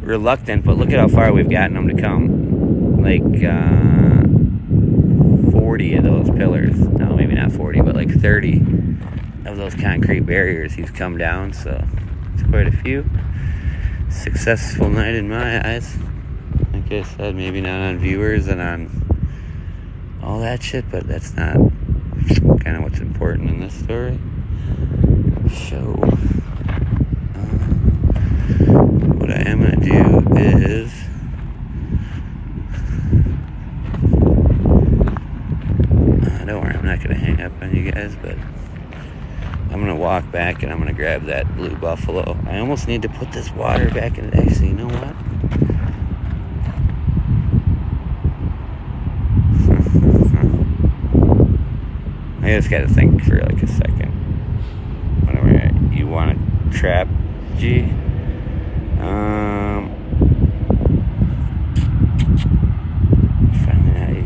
reluctant, but look at how far we've gotten him to come. Like, 40 of those pillars. No, maybe not 40, but like 30 of those concrete barriers he's come down, so it's quite a few. Successful night in my eyes. Like I said, maybe not on viewers and on all that shit, but that's not kind of what's important in this story. So, what I am going to do is don't worry, I'm not going to hang up on you guys, but I'm going to walk back and I'm going to grab that blue buffalo. I almost need to put this water back in it. Actually, you know what? I just got to think for like a second. Whenever you want to trap G,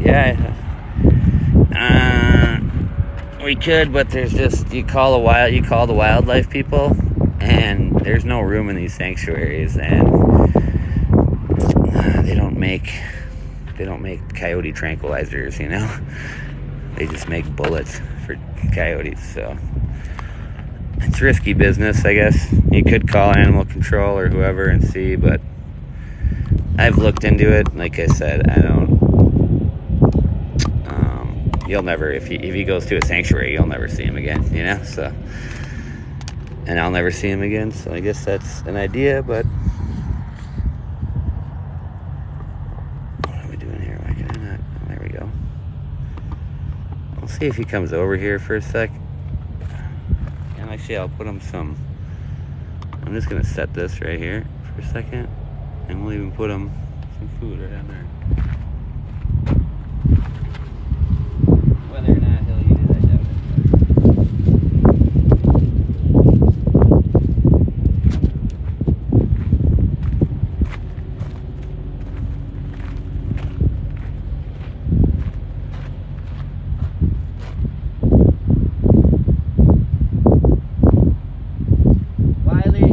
yeah. We could, but there's just you call the wildlife people, and there's no room in these sanctuaries, and they don't make coyote tranquilizers, you know. They just make bullets for coyotes. So It's risky business, I guess. You could call animal control or whoever and see, but I've looked into it. Like I said, I don't. You'll never, if he goes to a sanctuary, you'll never see him again, you know? So, and I'll never see him again, so I guess that's an idea, but what are we doing here? Why can I not? Oh, there we go. We'll see if he comes over here for a sec. And actually, I'll put him some, I'm just going to set this right here for a second, and we'll even put him some food right down there. Whether or not he'll eat it, I doubt it. Wiley.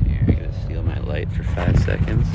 Here, I gotta steal my light for 5 seconds.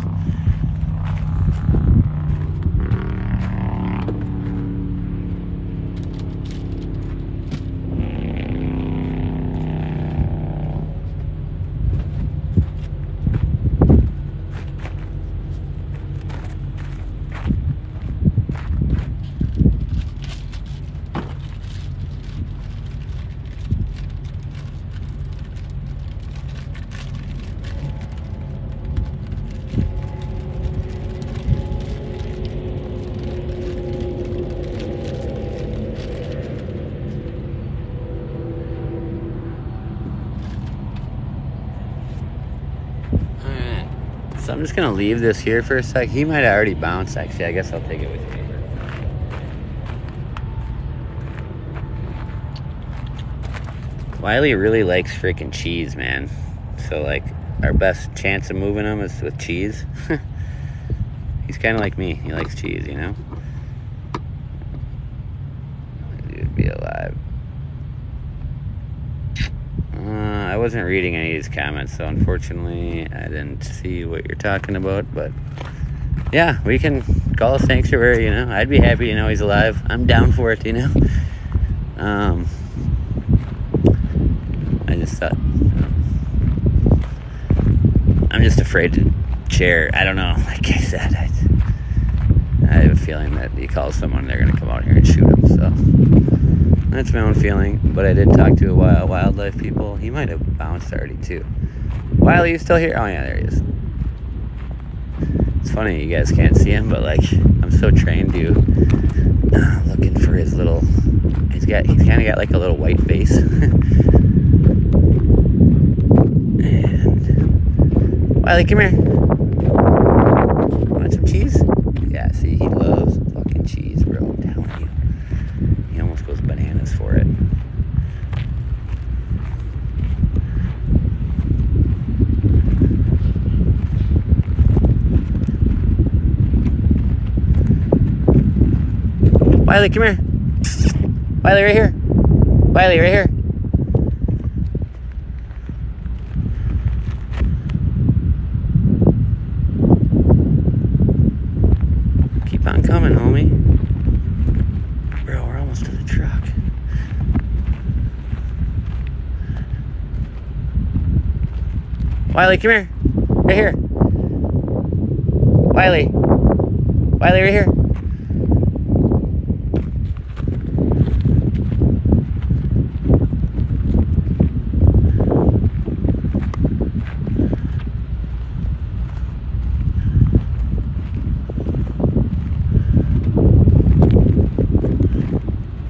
So I'm just gonna leave this here for a sec. He might have already bounced, actually. I guess I'll take it with me. Wiley really likes freaking cheese, man. So, like, our best chance of moving him is with cheese. He's kind of like me. He likes cheese, you know? He'd be alive. I wasn't reading any of these comments, so unfortunately I didn't see what you're talking about, but yeah, we can call a sanctuary, you know. I'd be happy to know he's alive. I'm down for it, you know. I just thought, I'm just afraid to share. I don't know, like I said, I have a feeling that he calls someone, they're going to come out here and shoot him, so that's my own feeling. But I did talk to a wildlife people. He might have bounced already too. Wiley, you still here? Oh yeah, there he is. It's funny you guys can't see him, but like I'm so trained to looking for his little. He's kind of got like a little white face. And Wiley, come here. Want some cheese? Yeah, see, he loves fucking cheese, bro. I'm telling you. He almost goes bananas for it. Wiley, come here. Wiley, right here. Wiley, right here. Keep on coming, homie. Bro, we're almost to the truck. Wiley, come here. Right here. Wiley. Wiley, right here.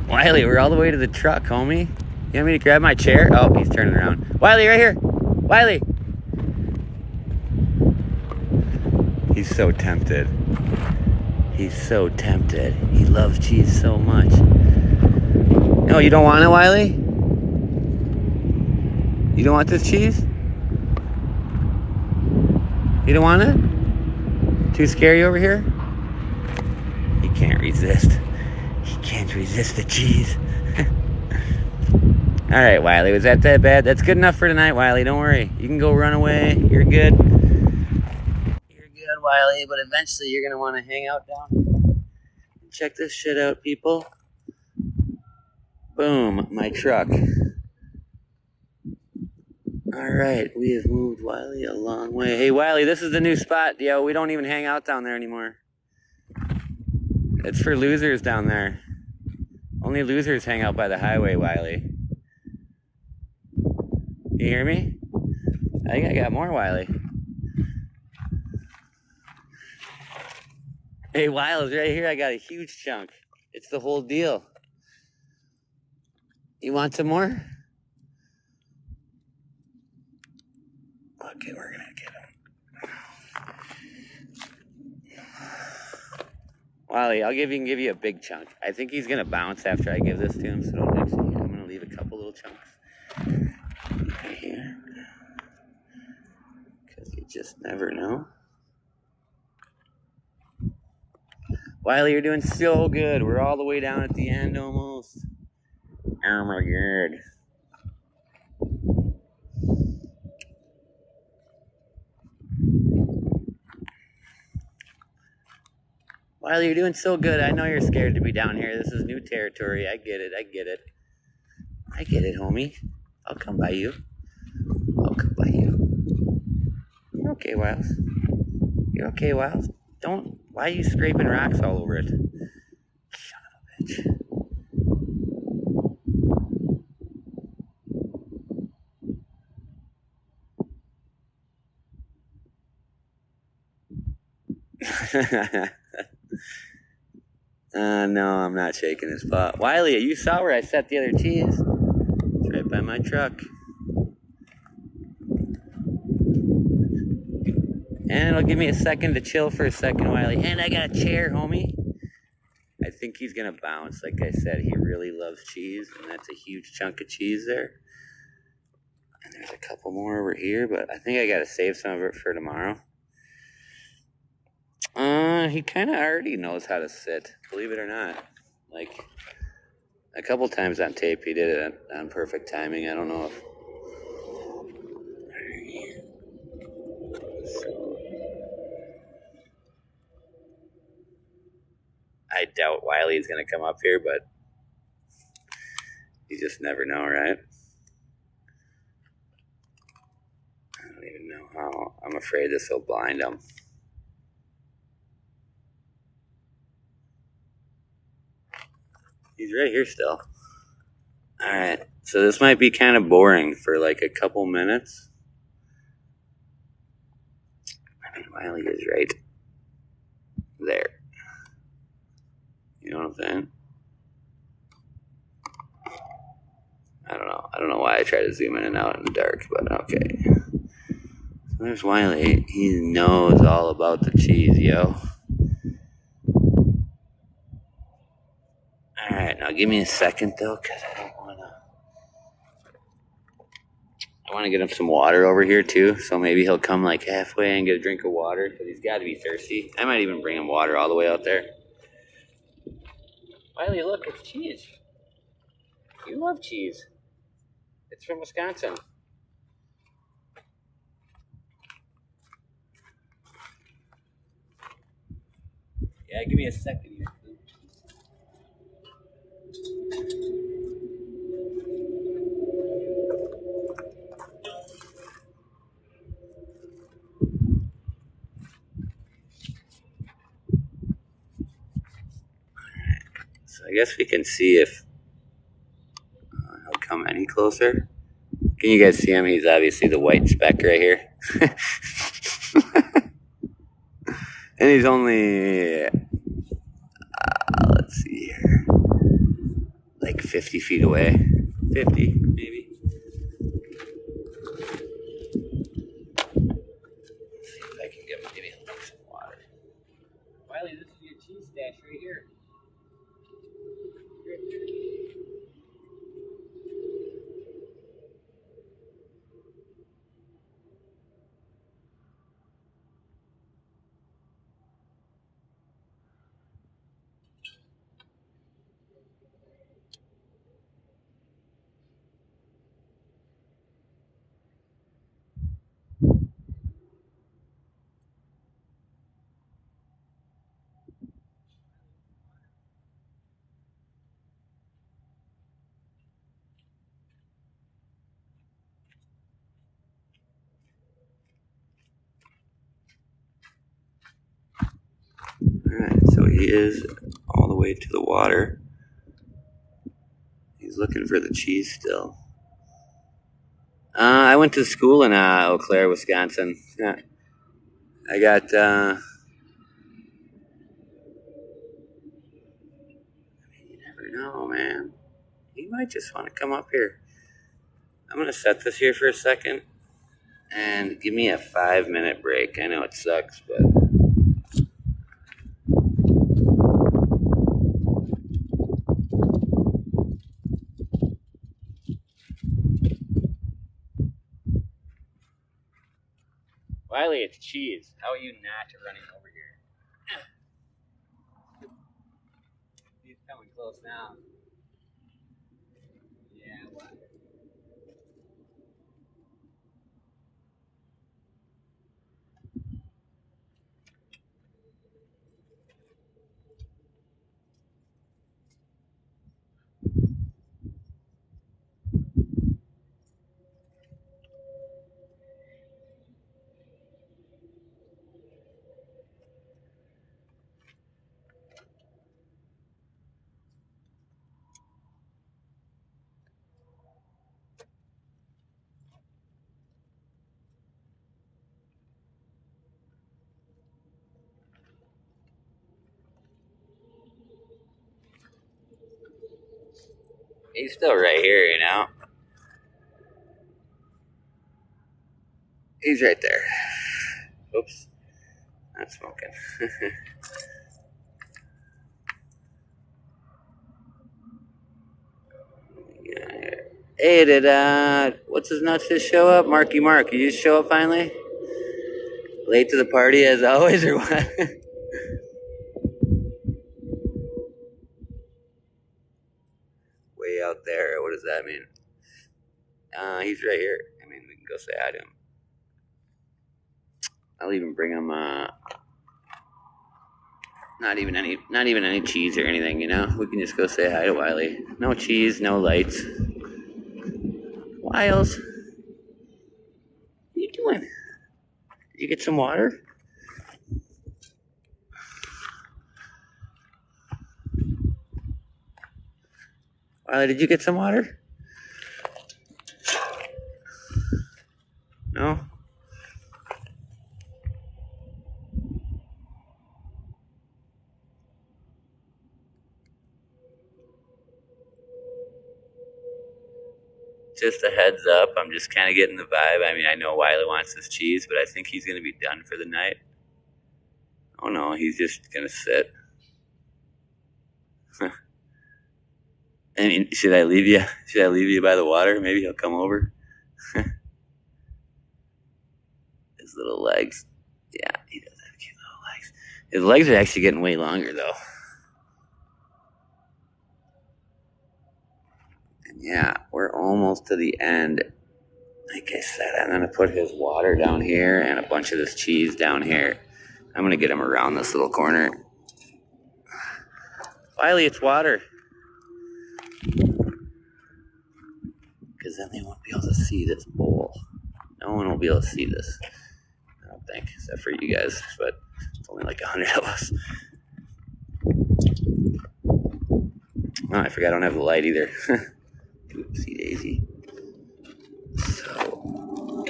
Wiley, we're all the way to the truck, homie. You want me to grab my chair? Oh, he's turning around. Wiley, right here. Wiley. He's so tempted. He's so tempted. He loves cheese so much. No, you don't want it, Wiley? You don't want this cheese? You don't want it? Too scary over here? He can't resist. He can't resist the cheese. All right, Wiley, was that bad? That's good enough for tonight, Wiley. Don't worry. You can go run away. You're good. good, Wiley, but eventually you're going to want to hang out down here. Check this shit out, people. Boom, my truck. Alright, we have moved Wiley a long way. Hey, Wiley, this is the new spot. Yo, we don't even hang out down there anymore. It's for losers down there. Only losers hang out by the highway, Wiley. You hear me? I think I got more, Wiley. Hey, Wiles, right here, I got a huge chunk. It's the whole deal. You want some more? Okay, we're gonna get him. Wiley, I can give you a big chunk. I think he's gonna bounce after I give this to him, so don't mix it. I'm gonna leave a couple little chunks right here. Because you just never know. Wiley, you're doing so good. We're all the way down at the end almost. Oh my god. Wiley, you're doing so good. I know you're scared to be down here. This is new territory. I get it. I get it. I get it, homie. I'll come by you. I'll come by you. You're okay, Wiles. You're okay, Wiles. Don't. Why are you scraping rocks all over it? Son of a bitch. No, I'm not shaking his paw. Wiley, you saw where I set the other cheese. It's right by my truck. And it'll give me a second to chill for a second, Wiley. And I got a chair, homie. I think he's going to bounce. Like I said, he really loves cheese, and that's a huge chunk of cheese there. And there's a couple more over here, but I think I got to save some of it for tomorrow. He kind of already knows how to sit, believe it or not. Like, a couple times on tape, he did it on perfect timing. I don't know if... I doubt Wiley's going to come up here, but you just never know, right? I don't even know how. I'm afraid this will blind him. He's right here still. Alright, so this might be kind of boring for like a couple minutes. I mean, Wiley is right there. You know what I'm saying? I don't know why I try to zoom in and out in the dark, but okay. So there's Wiley. He knows all about the cheese, yo. Alright, now give me a second though, because I want to get him some water over here too, so maybe he'll come like halfway and get a drink of water, because he's got to be thirsty. I might even bring him water all the way out there. Wiley, look, it's cheese. You love cheese. It's from Wisconsin. Yeah, give me a second here. So I guess we can see if he'll come any closer. Can you guys see him? He's obviously the white speck right here. And he's only, let's see here, like 50 feet away. 50, maybe. Let's see if I can get him, maybe he'll drink some water. Wiley, this is your cheese stash right here. he is all the way to the water. He's looking for the cheese still. I went to school in Eau Claire, Wisconsin. Yeah. I got, you never know, man. He might just want to come up here. I'm going to set this here for a second and give me a 5-minute break. I know it sucks, but... Wiley, it's cheese. How are you not running over here? He's coming close now. Yeah, what? He's still right here, you know? He's right there. Oops. Not smoking. Yeah. Hey, did, what's his nuts just show up? Marky Mark, you just show up finally? Late to the party as always, or what? Way out there, what does that mean? He's right here. I mean, we can go say hi to him. I'll even bring him, not even any cheese or anything, you know? We can just go say hi to Wiley. No cheese, no lights. Wiles, what are you doing? Did you get some water? Wiley, did you get some water? No? Just a heads up, I'm just kind of getting the vibe. I mean, I know Wiley wants this cheese, but I think he's going to be done for the night. Oh no, he's just going to sit. I mean, should I leave you? Should I leave you by the water? Maybe he'll come over. His little legs. Yeah, he does have cute little legs. His legs are actually getting way longer, though. And yeah, we're almost to the end. Like I said, I'm going to put his water down here and a bunch of this cheese down here. I'm going to get him around this little corner. Wiley, it's water. Because then they won't be able to see this bowl. No one will be able to see this. I don't think, except for you guys. But it's only like 100 of us. Oh, I forgot I don't have the light either. Oopsie daisy. So,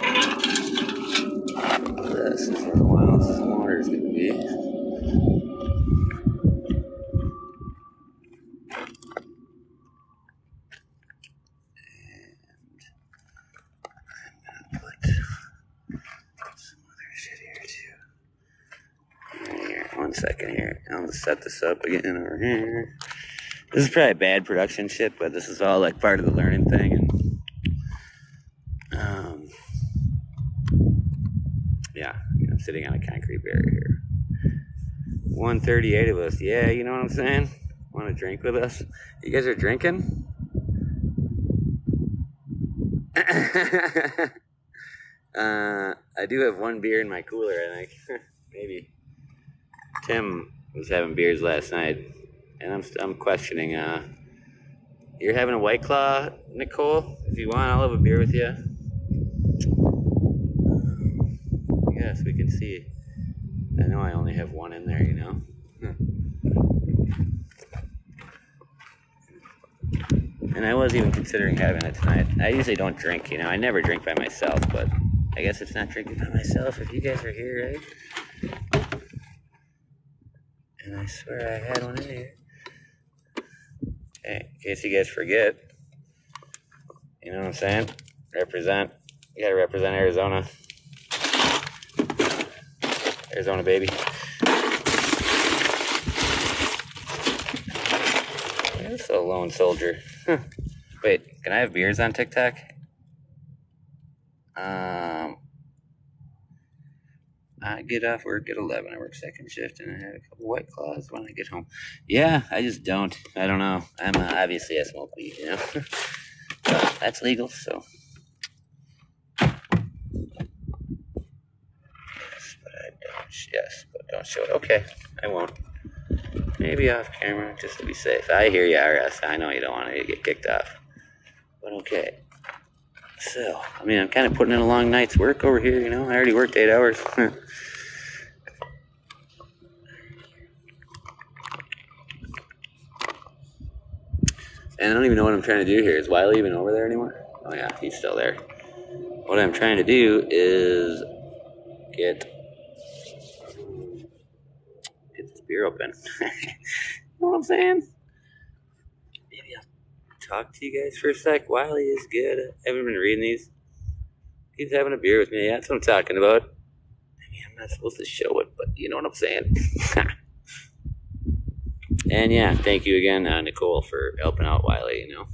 this is where the wildest water is going to be. One second here. I'm gonna set this up again over here. This is probably bad production shit, but this is all like part of the learning thing. And yeah, I'm sitting on a concrete barrier here. 138 of us. Yeah, you know what I'm saying? Want to drink with us? You guys are drinking? I do have one beer in my cooler, I think. Maybe. Tim was having beers last night, and I'm questioning. You're having a White Claw, Nicole? If you want, I'll have a beer with you. Yes, we can see. I know I only have one in there, you know. And I was even considering having it tonight. I usually don't drink, I never drink by myself, but I guess it's not drinking by myself if you guys are here, right? And I swear I had one in here. Hey, in case you guys forget, you know what I'm saying? Represent. You gotta represent Arizona. Arizona, baby. You're so lone soldier. Wait, can I have beers on TikTok? I get off work at 11. I work second shift, and I have a couple White Claws when I get home. Yeah, I just don't. I don't know. I'm obviously I smoke weed, That's legal, so. Yes, but don't show it. Okay, I won't. Maybe off camera, just to be safe. I hear you, RS. I know you don't want to get kicked off. But okay. So, I'm kind of putting in a long night's work over here, I already worked 8 hours. And I don't even know what I'm trying to do here. Is Wiley even over there anymore? Oh, yeah, he's still there. What I'm trying to do is get this beer open. You know what I'm saying? Maybe I'll talk to you guys for a sec. Wiley is good. I haven't been reading these. He's having a beer with me. Yeah, that's what I'm talking about. I'm not supposed to show it, but you know what I'm saying. And yeah, thank you again, Nicole, for helping out Wiley, In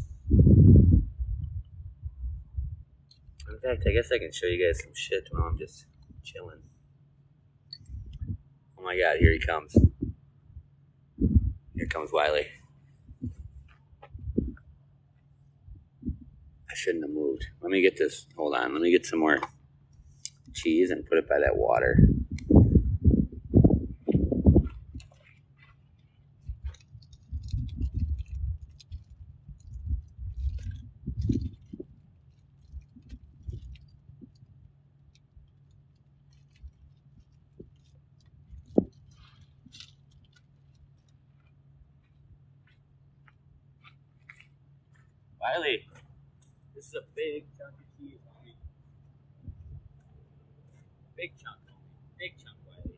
fact, I guess I can show you guys some shit while I'm just chilling. Oh my god, here he comes. Here comes Wiley. I shouldn't have moved. Let me get this. Hold on. Let me get some more cheese and put it by that water. Wiley, this is a big chunk of cheese, homie. Big chunk, homie. Big chunk, Wiley.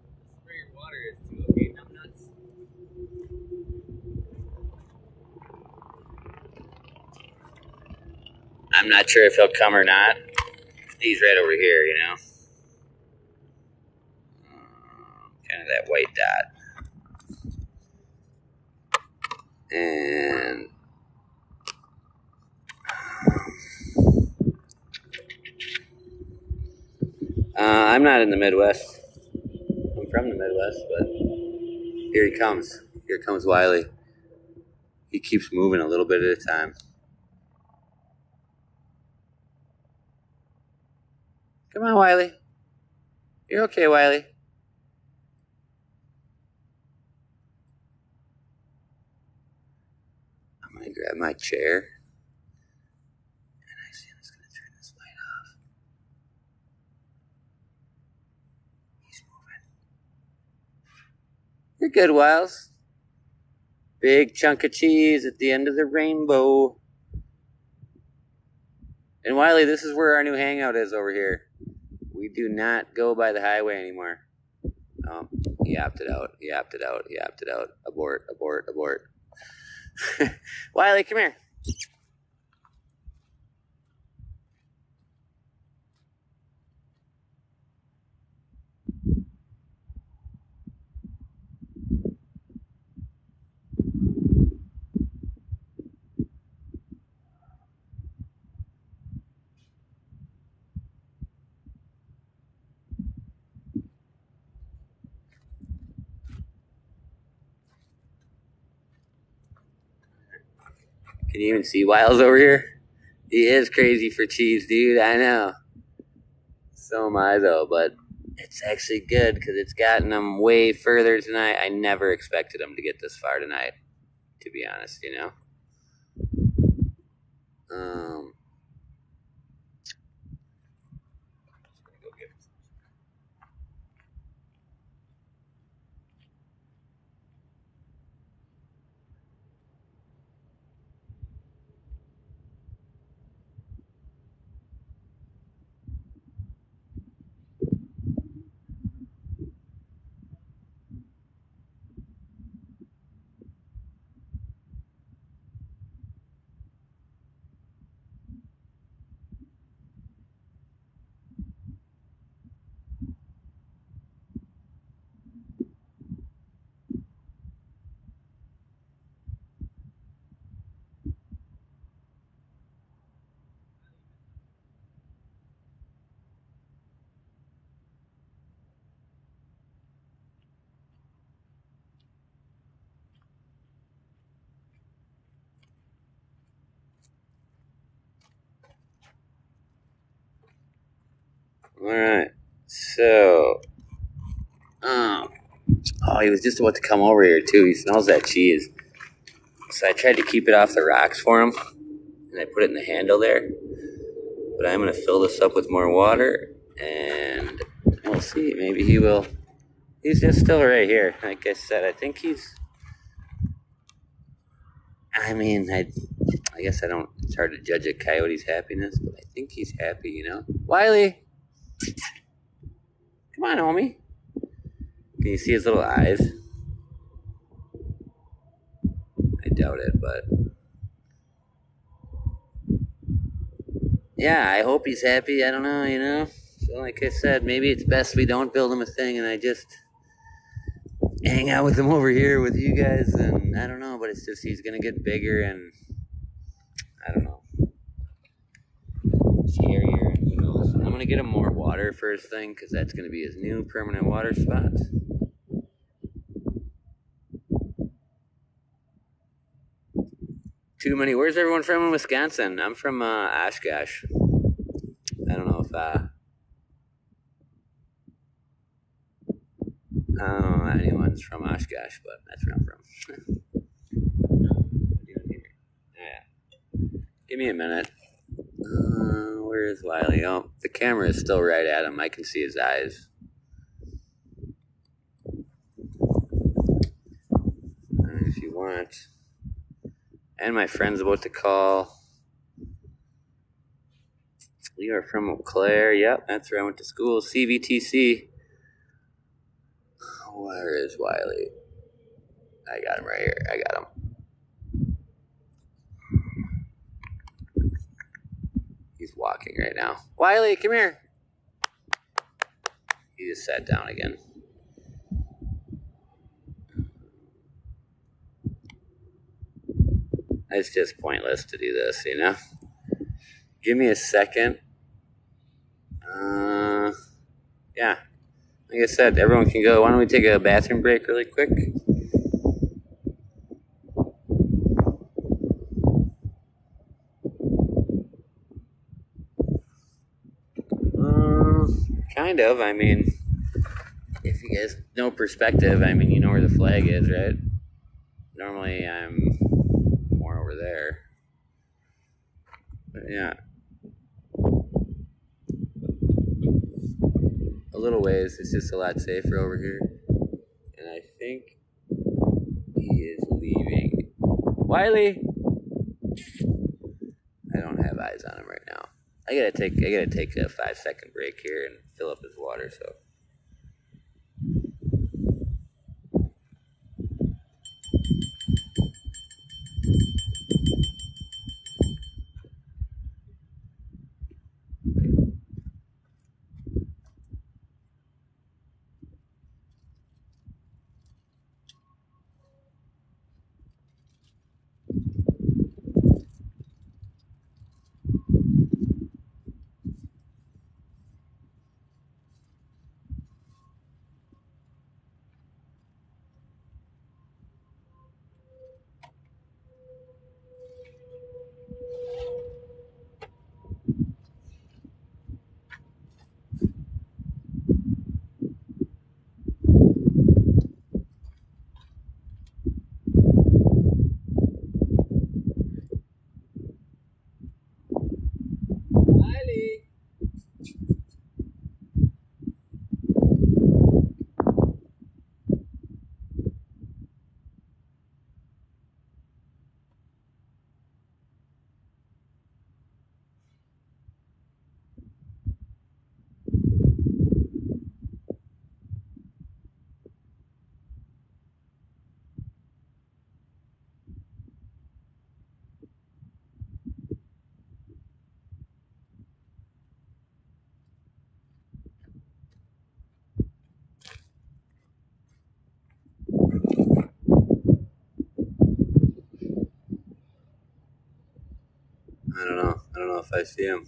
This is where your water is too, okay? Numbnuts. I'm not sure if he'll come or not. He's right over here, kind of that white dot. And I'm not in the Midwest. I'm from the Midwest, but here he comes. Here comes Wiley. He keeps moving a little bit at a time. Come on, Wiley. You're okay, Wiley. I'm going to grab my chair. And I see I'm just going to turn this light off. He's moving. You're good, Wiles. Big chunk of cheese at the end of the rainbow. And Wiley, this is where our new hangout is over here. We do not go by the highway anymore. Oh, he opted out. He opted out. He opted out. Abort, abort, abort. Wiley, come here. Can you even see Wiles over here? He is crazy for cheese, dude. I know. So am I, though, but it's actually good because it's gotten him way further tonight. I never expected him to get this far tonight, to be honest, Alright, so, oh, he was just about to come over here too. He smells that cheese. So I tried to keep it off the rocks for him, and I put it in the handle there. But I'm going to fill this up with more water, and we'll see. Maybe he will. He's just still right here. Like I said, I think he's... I mean, I guess I don't... It's hard to judge a coyote's happiness, but I think he's happy, you know? Wiley! Come on, homie. Can you see his little eyes? I doubt it, but... Yeah, I hope he's happy. I don't know, you know? So like I said, maybe it's best we don't build him a thing and I just hang out with him over here with you guys. And I don't know, but it's just he's going to get bigger and I don't know. Scarier, who knows. I'm going to get him more water first thing because that's going to be his new permanent water spot. Too many. Where's everyone from in Wisconsin? I'm from Oshkosh. I don't know if I don't know anyone's from Oshkosh, but that's where I'm from. Yeah. Give me a minute. Where is Wiley? Oh, the camera is still right at him. I can see his eyes. If you want. And my friend's about to call. We are from Eau Claire. Yep, that's where I went to school. CVTC. Where is Wiley? I got him right here. I got him. He's walking right now. Wiley, come here. He just sat down again. It's just pointless to do this, you know? Give me a second. Yeah. Like I said, everyone can go. Why don't we take a bathroom break really quick? Kind of. I mean, if you guys know perspective, I mean, you know where the flag is, right? Normally, I'm more over there. But yeah. A little ways. It's just a lot safer over here. And I think he is leaving. Wiley! I don't have eyes on him right now. I gotta take a 5-second break here and fill up his water, so. I don't know. I don't know if I see him.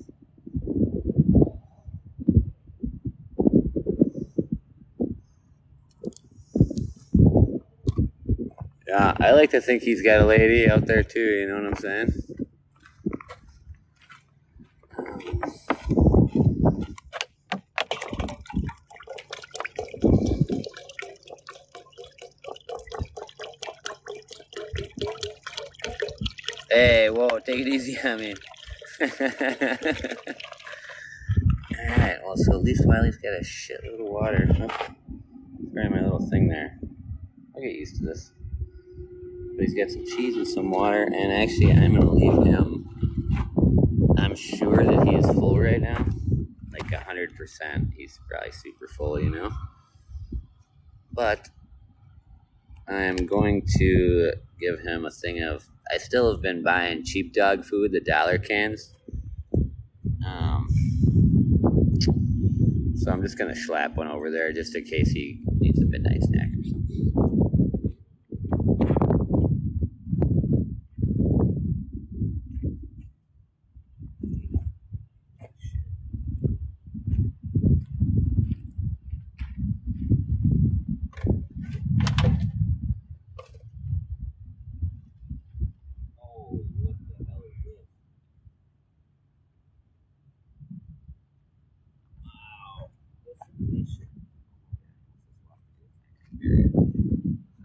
Yeah, I like to think he's got a lady out there too, you know what I'm saying? Hey, whoa, take it easy on me. Alright, well, so at least Wiley's got a shitload of water. Sorry, my little thing there. I'll get used to this. But he's got some cheese and some water, and actually, I'm gonna leave him. I'm sure that he is full right now. Like 100%. He's probably super full, you know? But I'm going to give him a thing of. I still have been buying cheap dog food, the dollar cans. So I'm just gonna slap one over there just in case he needs a midnight snack or something.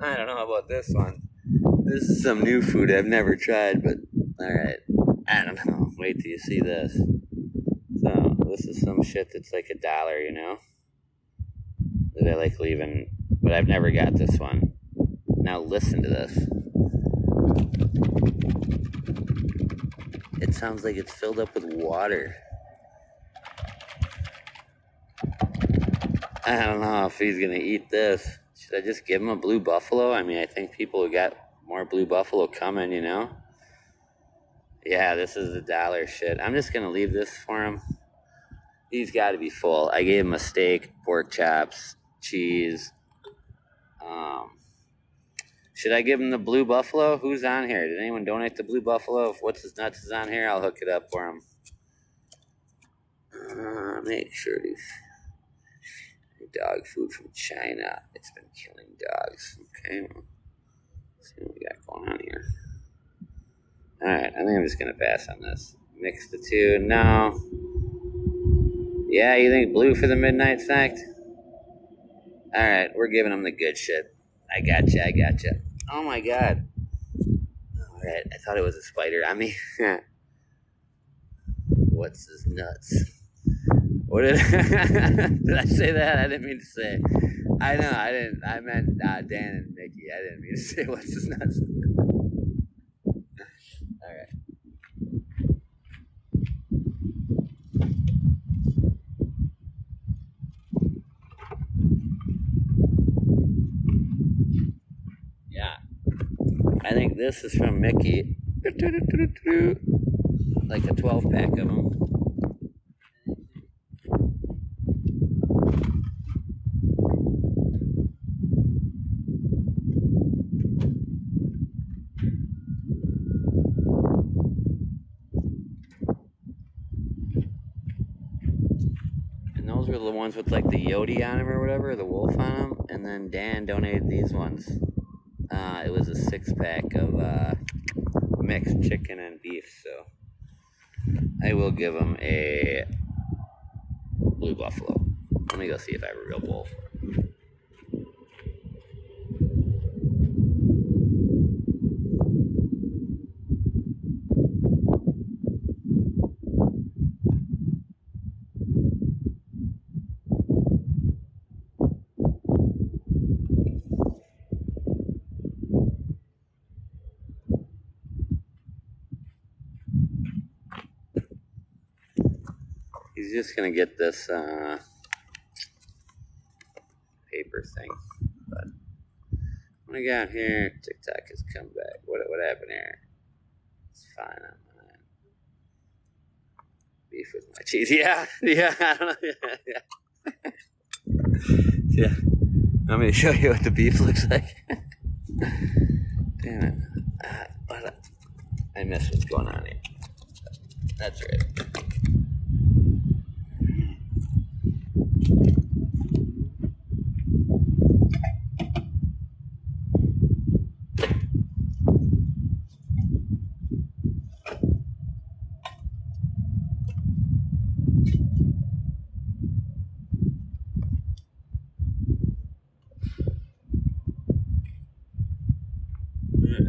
I don't know about this one. This is some new food I've never tried, but alright. I don't know. Wait till you see this. So, this is some shit that's like $1, you know? That I like leaving, but I've never got this one. Now listen to this. It sounds like it's filled up with water. I don't know if he's gonna eat this. Should I just give him a Blue Buffalo? I mean, I think people have got more Blue Buffalo coming, you know? Yeah, this is the $1 shit. I'm just gonna leave this for him. He's got to be full. I gave him a steak, pork chops, cheese. Should I give him the Blue Buffalo? Who's on here? Did anyone donate the Blue Buffalo? If What's His Nuts is on here, I'll hook it up for him. Make sure to... Dog food from China. It's been killing dogs. Okay, well, let's see what we got going on here. Alright, I think I'm just going to pass on this. Mix the two. No. Yeah, you think blue for the midnight snack? Alright, we're giving them the good shit. I gotcha. Oh my god. Alright, I thought it was a spider on me. What's his nuts? What did did I say that? I didn't mean to say. I know, I didn't. I meant Dan and Mickey. I didn't mean to say what's his nuts. Alright. Yeah. I think this is from Mickey. Like a 12-pack of them. Those were the ones with like the Yodi on them or whatever, the wolf on them. And then Dan donated these ones. It was a 6-pack of mixed chicken and beef. So I will give him a Blue Buffalo. Let me go see if I have a real bowl for him. He's just gonna get this paper thing. But what I got here, TikTok has come back. What happened here? It's fine on mine. Beef with my cheese. Yeah. I don't know. Yeah. Let me show you what the beef looks like. Damn it. I missed what's going on here. That's right.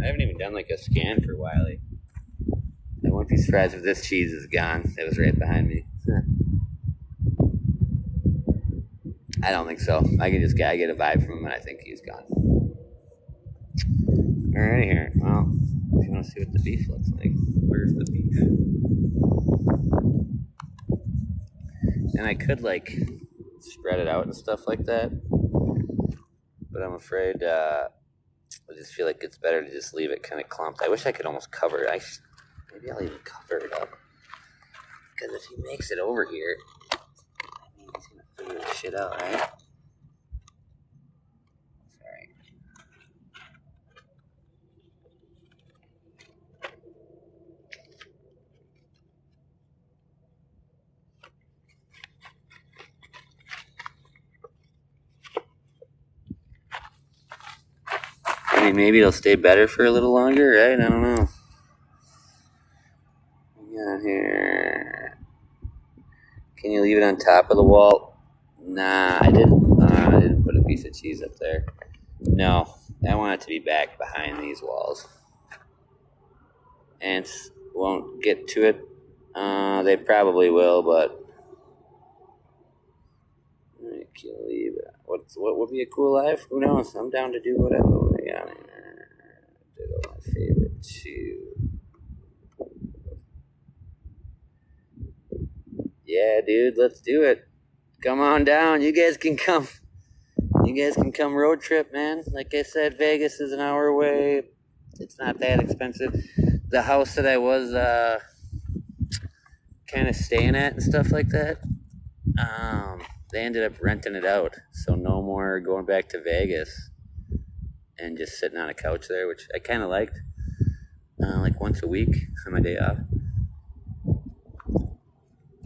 I haven't even done like a scan for Wiley. wouldn't be surprised if this cheese is gone. It was right behind me. I don't think so. I get a vibe from him, and I think he's gone. All right, here. Well, if you want to see what the beef looks like, where's the beef? And I could like spread it out and stuff like that, but I'm afraid I just feel like it's better to just leave it kind of clumped. I wish I could almost cover it. Maybe I'll even cover it up, because if he makes it over here, I mean, he's gonna figure this shit out, right? Sorry. I mean, maybe it'll stay better for a little longer, right? I don't know. Yeah, here. Can you leave it on top of the wall? Nah, I didn't put a piece of cheese up there. No, I want it to be back behind these walls. Ants won't get to it. They probably will, but I can leave it. What would be a cool life? Who knows? I'm down to do whatever we got here. Did all my favorite too. Yeah, dude, let's do it. Come on down. You guys can come. You guys can come road trip, man. Like I said, Vegas is an hour away. It's not that expensive. The house that I was kind of staying at and stuff like that, they ended up renting it out. So no more going back to Vegas and just sitting on a couch there, which I kind of liked. Like once a week on my day off.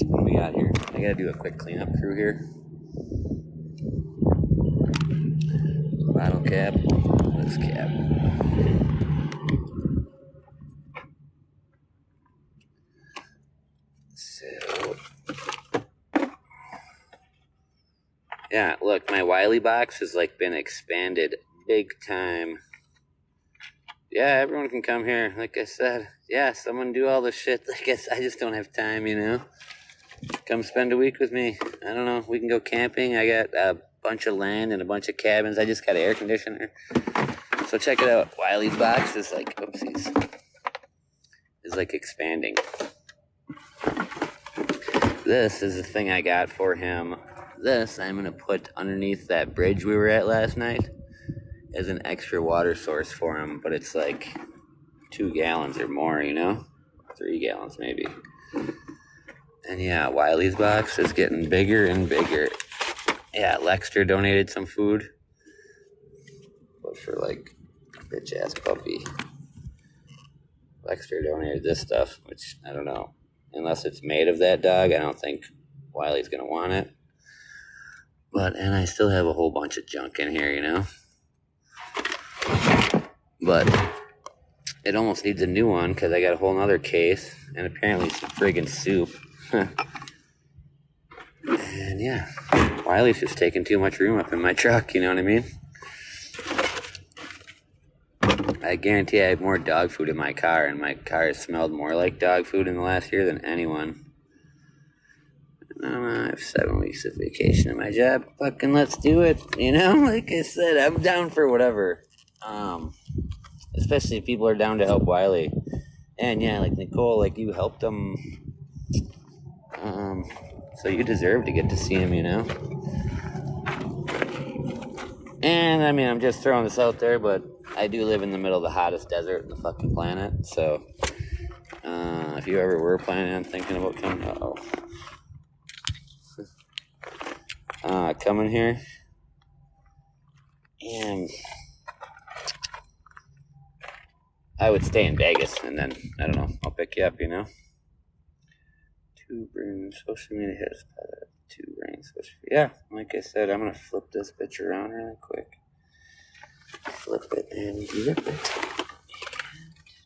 What do we got here? I gotta do a quick cleanup crew here. Bottle cap. This cap. So, yeah, look, my Wiley box has like been expanded big time. Yeah, everyone can come here. Like I said, yeah, someone do all the shit. I just don't have time, you know. Come spend a week with me. I don't know. We can go camping. I got a bunch of land and a bunch of cabins. I just got an air conditioner. So check it out. Wiley's box is like, oopsies, is like expanding. This is the thing I got for him. This I'm going to put underneath that bridge we were at last night as an extra water source for him. But it's like 2 gallons or more, you know? 3 gallons maybe. And yeah, Wiley's box is getting bigger and bigger. Yeah, Lexter donated some food. But for like a bitch ass puppy. Lexter donated this stuff, which I don't know. Unless it's made of that dog, I don't think Wiley's gonna want it. And I still have a whole bunch of junk in here, you know? But it almost needs a new one because I got a whole nother case and apparently some friggin' soup. And yeah, Wiley's just taking too much room up in my truck, you know what I mean? I guarantee I have more dog food in my car, and my car has smelled more like dog food in the last year than anyone. I have 7 weeks of vacation at my job. Fucking let's do it, you know? Like I said, I'm down for whatever. Especially if people are down to help Wiley. And yeah, like Nicole, like you helped him. So you deserve to get to see him, you know? And I mean, I'm just throwing this out there, but I do live in the middle of the hottest desert in the fucking planet. So if you ever were planning on thinking about coming here, and I would stay in Vegas, and then I don't know, I'll pick you up, you know. 2 bring social media hits. 2 bring social. Yeah, like I said, I'm gonna flip this bitch around really quick. Flip it and rip it.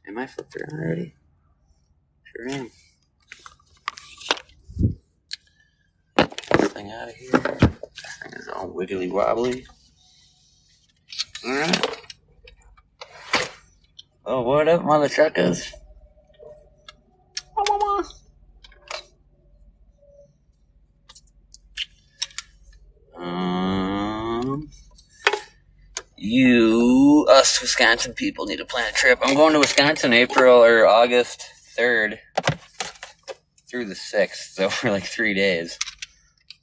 Am I flipped around already? Sure am. This thing out of here. This thing is all wiggly wobbly. Alright. Oh, what up, mother truckers? us Wisconsin people need to plan a trip. I'm going to Wisconsin April or August 3rd through the 6th, so for like 3 days.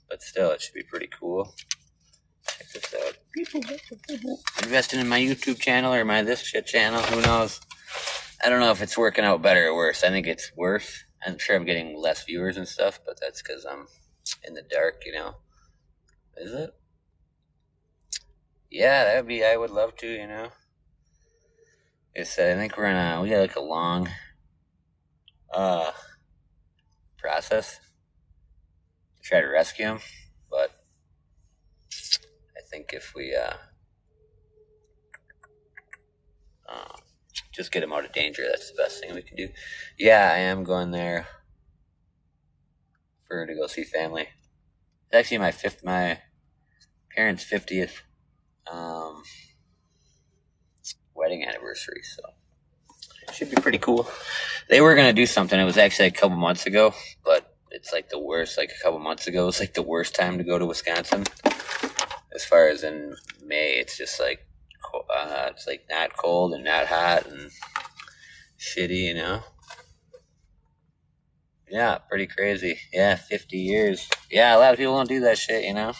But still, it should be pretty cool. Check this out. Investing in my YouTube channel or my this shit channel, who knows? I don't know if it's working out better or worse. I think it's worse. I'm sure I'm getting less viewers and stuff, but that's because I'm in the dark, you know. Is it? Yeah, that would be, I would love to, you know. Like I said, I think we got like a long process to try to rescue him, but I think if we just get him out of danger, that's the best thing we can do. Yeah, I am going there to go see family. It's actually my parents' 50th wedding anniversary, so it should be pretty cool. They were going to do something. It was actually a couple months ago, but it's like the worst. Like a couple months ago, it's like the worst time to go to Wisconsin. As far as in May, it's just like it's like not cold and not hot and shitty, you know. Yeah, pretty crazy. Yeah, 50 years. Yeah, a lot of people don't do that shit, you know.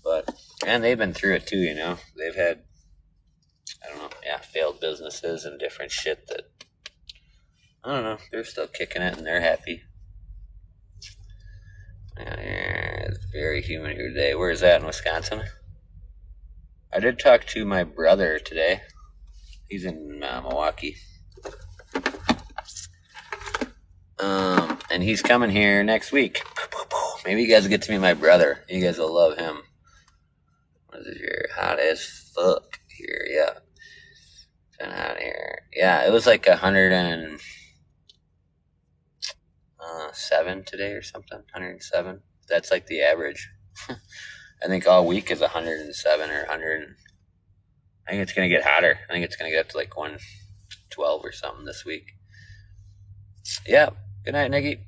But and they've been through it too, you know. They've had, I don't know, failed businesses and different shit that, I don't know, they're still kicking it and they're happy. It's very humid here today. Where is that, in Wisconsin? I did talk to my brother today. He's in Milwaukee. And he's coming here next week. Maybe you guys will get to meet my brother. You guys will love him. What is it here? Hot as fuck here, yeah. It's been hot here. Yeah, it was like 107 today or something. 107. That's like the average. I think all week is 107 or 100. I think it's going to get hotter. I think it's going to get up to like 112 or something this week. Yeah. Good night, Nikki.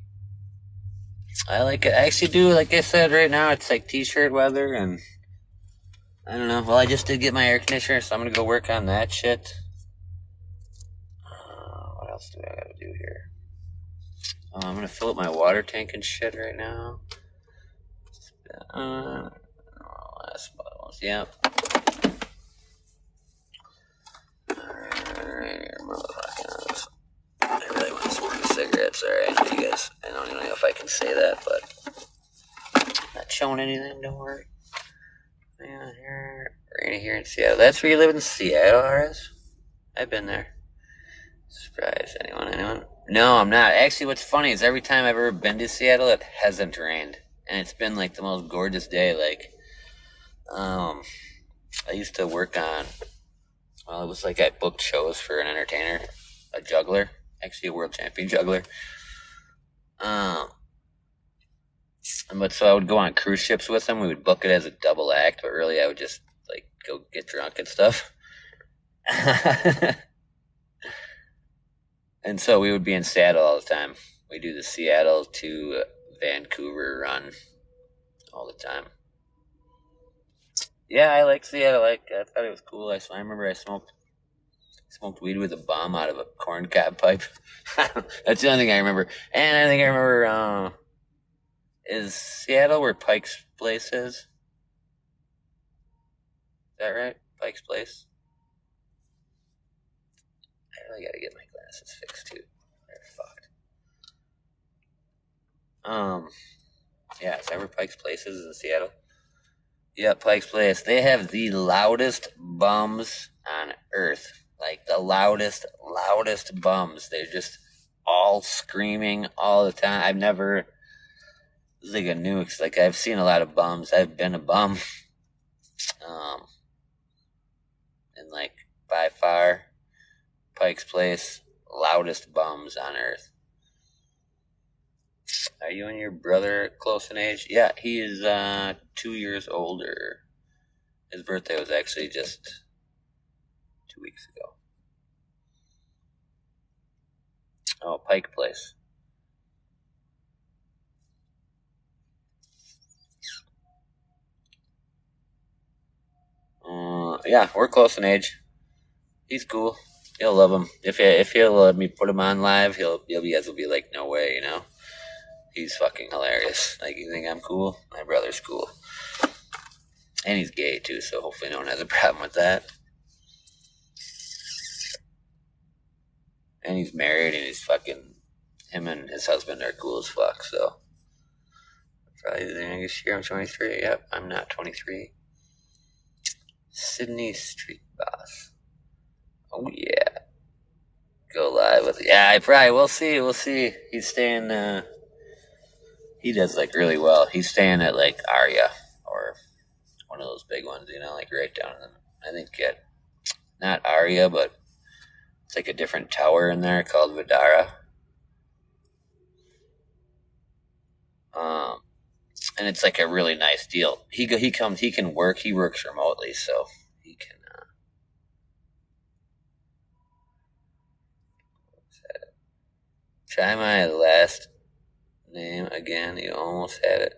I like it. I actually do, like I said, right now it's like t-shirt weather, and I don't know. Well, I just did get my air conditioner, so I'm going to go work on that shit. What else do I got to do here? I'm going to fill up my water tank and shit right now. Last bottles, yeah. I really want to smoke a cigarette. Sorry, I know you guys. I don't even know if I can say that, but I'm not showing anything. Don't worry. Yeah, we're here in Seattle. That's where you live in Seattle, RS? I've been there. Surprise, anyone? No, I'm not. Actually, what's funny is every time I've ever been to Seattle, it hasn't rained, and it's been like the most gorgeous day. Like, I used to work on. Well, it was like I booked shows for an entertainer, a juggler, actually a world champion juggler. But so I would go on cruise ships with him. We would book it as a double act, but really I would just like go get drunk and stuff. And so we would be in Seattle all the time. We do the Seattle to Vancouver run all the time. Yeah, I like Seattle. I thought it was cool. I remember I smoked weed with a bomb out of a corn cob pipe. That's the only thing I remember. And I think I remember, is Seattle where Pike's Place is? Is that right? Pike's Place? I really gotta get my glasses fixed too. They're fucked. Yeah, is that where Pike's Place is in Seattle? Yeah, Pike's Place. They have the loudest bums on earth. Like the loudest bums. They're just all screaming all the time. It's like a nukes. Like I've seen a lot of bums. I've been a bum. And like by far, Pike's Place, loudest bums on earth. Are you and your brother close in age? Yeah, he is 2 years older. His birthday was actually just 2 weeks ago. Oh, Pike Place. Yeah, we're close in age. He's cool. He'll love him. If he'll let me put him on live, you guys will be like, no way, you know. He's fucking hilarious. Like, you think I'm cool? My brother's cool, and he's gay too. So hopefully no one has a problem with that. And he's married, and he's fucking. Him and his husband are cool as fuck. So probably the youngest year. I'm 23. Yep, I'm not 23. Sydney Street Boss. Oh yeah. Go live with it. Yeah, I probably we'll see. We'll see. He's staying he does like really well. He's staying at like Aria or one of those big ones, you know, like right down in the, I think not Aria, but it's like a different tower in there called Vidara. And it's like a really nice deal. He works remotely, so he can try my last name again. You almost had it.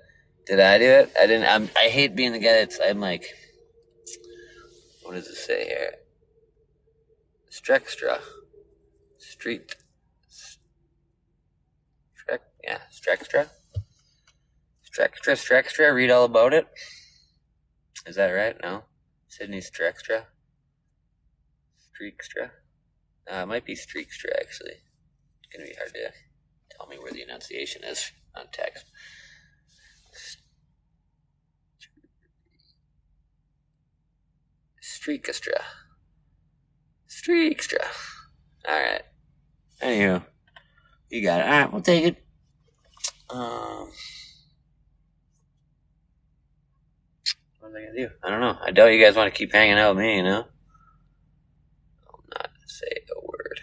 Did I do it? I didn't. I hate being the guy I'm like, what does it say here? Strekstra. Street. Yeah, Strekstra. Strekstra. Read all about it. Is that right? No? Sydney Strekstra. Streakstra. It might be Streakstra, actually. It's going to be hard to tell me where the enunciation is on text. Streakstra. Alright. Anywho, you got it. Alright, we'll take it. What am I going to do? I don't know. I doubt you guys want to keep hanging out with me, you know? I'll not say a word.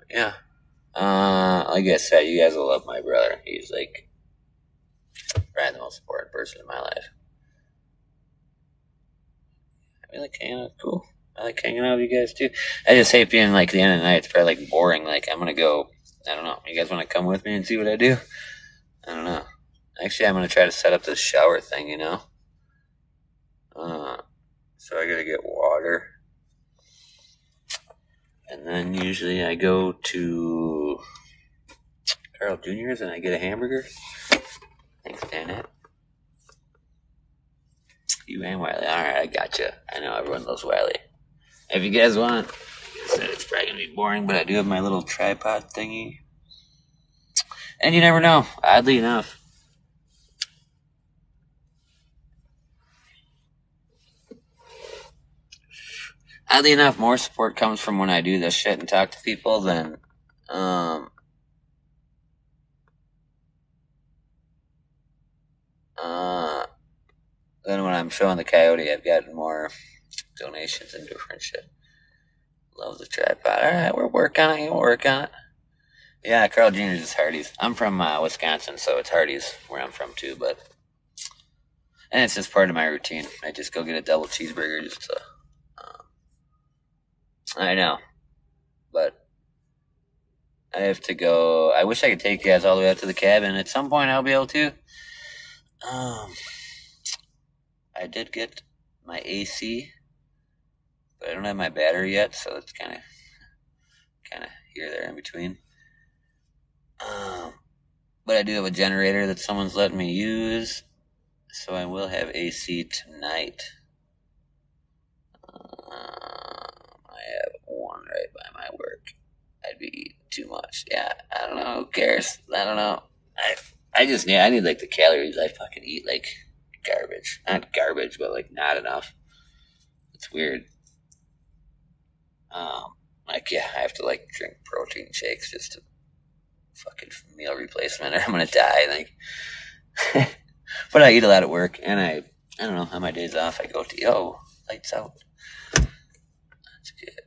Yeah. Like I said, you guys will love my brother. He's like probably the most important person in my life. I like hanging out. Cool. I like hanging out with you guys too. I just hate being like the end of the night. It's probably like boring. Like I'm gonna go. I don't know. You guys want to come with me and see what I do? I don't know. Actually, I'm gonna try to set up this shower thing. You know. So I gotta get water. And then usually I go to Carl Jr.'s and I get a hamburger. Thanks, Danette. You and Wiley. Alright, I gotcha. I know everyone loves Wiley. If you guys want, like I said, it's probably going to be boring, but I do have my little tripod thingy. And you never know, oddly enough. Oddly enough, more support comes from when I do this shit and talk to people than when I'm showing the Coyote. I've gotten more donations and different shit. Love the tripod. Alright, we'll work on it. Yeah, Carl Jr. is Hardee's. I'm from Wisconsin, so it's Hardee's where I'm from too, and it's just part of my routine. I just go get a double cheeseburger just to I know, but I have to go. I wish I could take you guys all the way up to the cabin. At some point, I'll be able to. I did get my AC, but I don't have my battery yet, so it's kind of here, there, in between. But I do have a generator that someone's letting me use, so I will have AC tonight. I have one right by my work. I'd be eating too much. Yeah, I don't know. Who cares? I don't know. I need like the calories. I fucking eat like garbage. Not garbage, but like not enough. It's weird. I have to like drink protein shakes just to fucking meal replacement, or I'm gonna die. Like, but I eat a lot at work, and I don't know. On my days off, I go to lights out. That's good.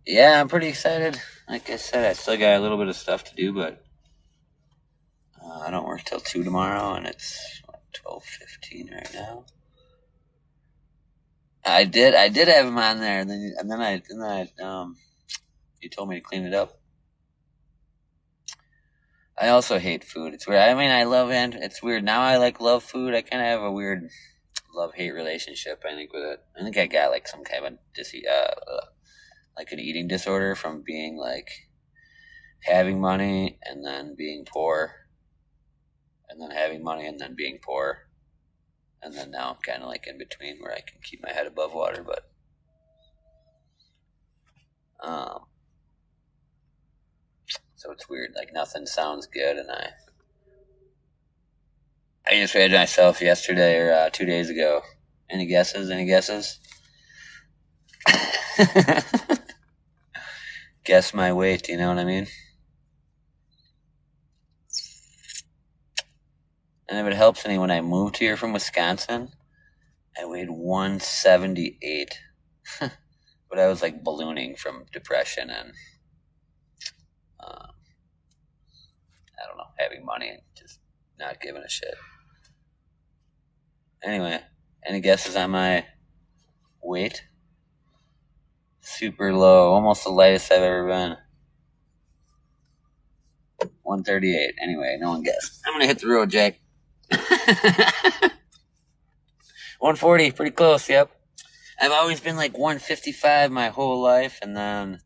Yeah, I'm pretty excited. Like I said, I still got a little bit of stuff to do, but I don't work till 2 tomorrow, and it's 12:15 right now. I did have him on there, and then you told me to clean it up. I also hate food. It's weird. I mean, I love and it's weird. Now I love food. I kind of have a weird love hate relationship. I think with it. I think I got like some kind of like an eating disorder from being like having money and then being poor, and then having money and then being poor, and then now I'm kind of like in between where I can keep my head above water. But um, so it's weird. Like nothing sounds good, and I just read myself yesterday or 2 days ago. Any guesses? Any guesses? Guess my weight. You know what I mean? And if it helps any, when I moved here from Wisconsin, I weighed 178. But I was like ballooning from depression and I don't know, having money and just not giving a shit. Anyway, any guesses on my weight? Super low, almost the lightest I've ever been. 138. Anyway, no one guessed. I'm gonna hit the road, Jack. 140, pretty close, yep. I've always been like 155 my whole life, and then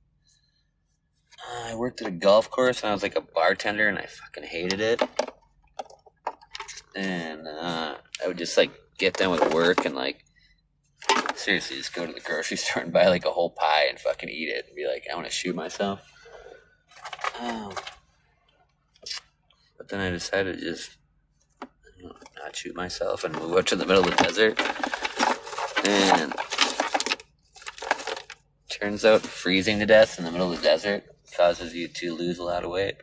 I worked at a golf course and I was like a bartender and I fucking hated it. And I would just like get done with work and like seriously just go to the grocery store and buy like a whole pie and fucking eat it and be like, I want to shoot myself. But then I decided to just not shoot myself and move out to the middle of the desert. And turns out freezing to death in the middle of the desert causes you to lose a lot of weight.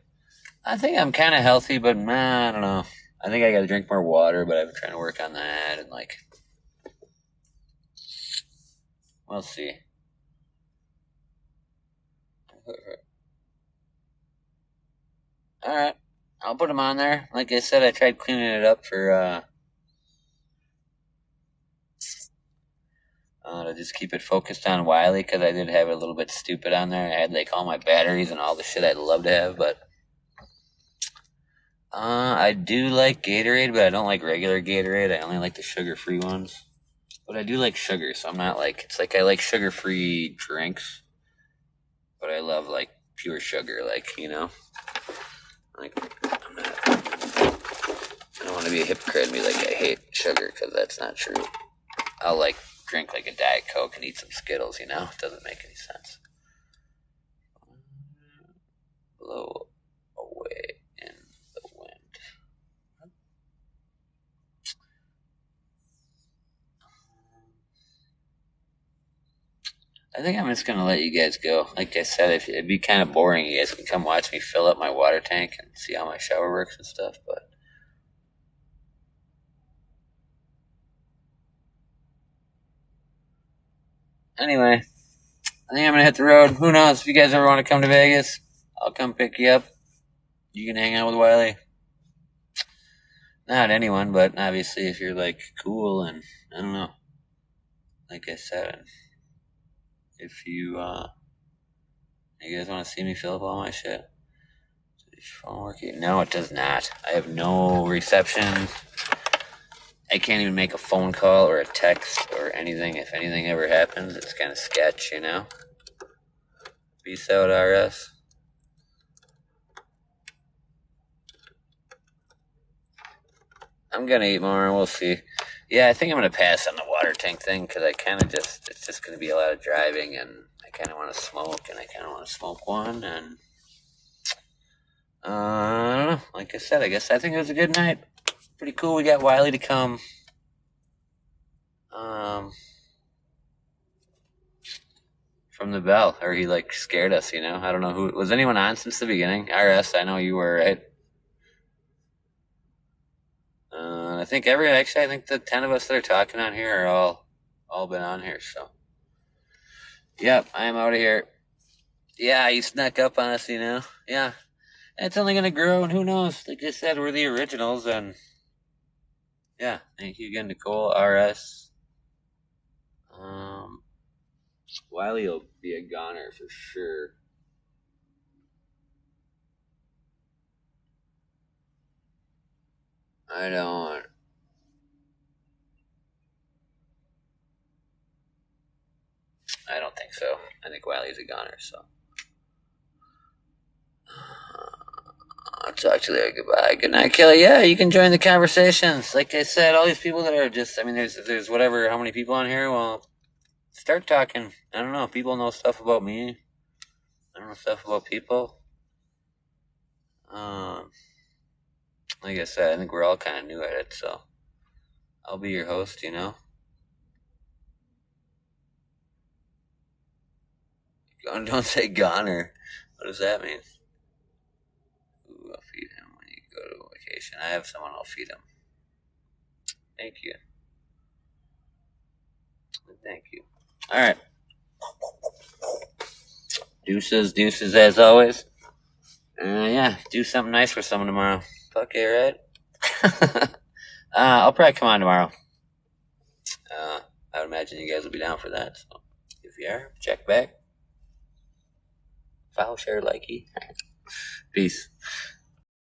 I think I'm kind of healthy, but I don't know. I think I got to drink more water, but I've been trying to work on that and like, we'll see. All right, I'll put them on there. Like I said, I tried cleaning it up for to just keep it focused on Wiley because I did have it a little bit stupid on there. I had like all my batteries and all the shit I'd love to have, but I do like Gatorade, but I don't like regular Gatorade. I only like the sugar-free ones. But I do like sugar, so I'm not like, it's like I like sugar-free drinks, but I love like pure sugar, like, you know? Like, I don't want to be a hypocrite and be like, I hate sugar, because that's not true. I'll like drink like a Diet Coke and eat some Skittles, you know? It doesn't make any sense. Blow away in the wind. I think I'm just going to let you guys go. Like I said, if it'd be kind of boring, you guys can come watch me fill up my water tank and see how my shower works and stuff, but anyway, I think I'm going to hit the road. Who knows? If you guys ever want to come to Vegas, I'll come pick you up. You can hang out with Wiley. Not anyone, but obviously if you're like cool and I don't know. Like I said, if you guys want to see me fill up all my shit, is your phone working? No, it does not. I have no reception. I can't even make a phone call or a text or anything. If anything ever happens, it's kind of sketch, you know? Peace out, RS. I'm gonna eat more and we'll see. Yeah, I think I'm gonna pass on the water tank thing because I kind of it's just gonna be a lot of driving and I kind of want to smoke and I kind of want to smoke one and I don't know. Like I said, I think it was a good night. Pretty cool. We got Wiley to come. From the bell, or he like scared us, you know? I don't know who was anyone on since the beginning. RS, I know you were, right? I think I think the 10 of us that are talking on here are all been on here, so. Yep, I am out of here. Yeah, you snuck up on us, you know? Yeah. It's only gonna grow, and who knows? Like I said, we're the originals, and yeah, thank you again, Nicole, RS. Wiley will be a goner for sure. I don't. I don't think so. I think Wiley's a goner, so. I'll talk to you later. Goodbye. Good night, Kelly. Yeah, you can join the conversations. Like I said, all these people that are just, I mean, there's whatever, how many people on here? Well, start talking. I don't know. People know stuff about me. I don't know stuff about people. Like I said, I think we're all kind of new at it, so I'll be your host, you know? Don't say goner. What does that mean? Ooh, I'll feed him when you go to vacation. I have someone I'll feed him. Thank you. Thank you. All right. Deuces as always. Yeah, do something nice for someone tomorrow. Fuck it, right? I'll probably come on tomorrow. I would imagine you guys will be down for that. So if you are, check back. Follow, share, likey. Peace.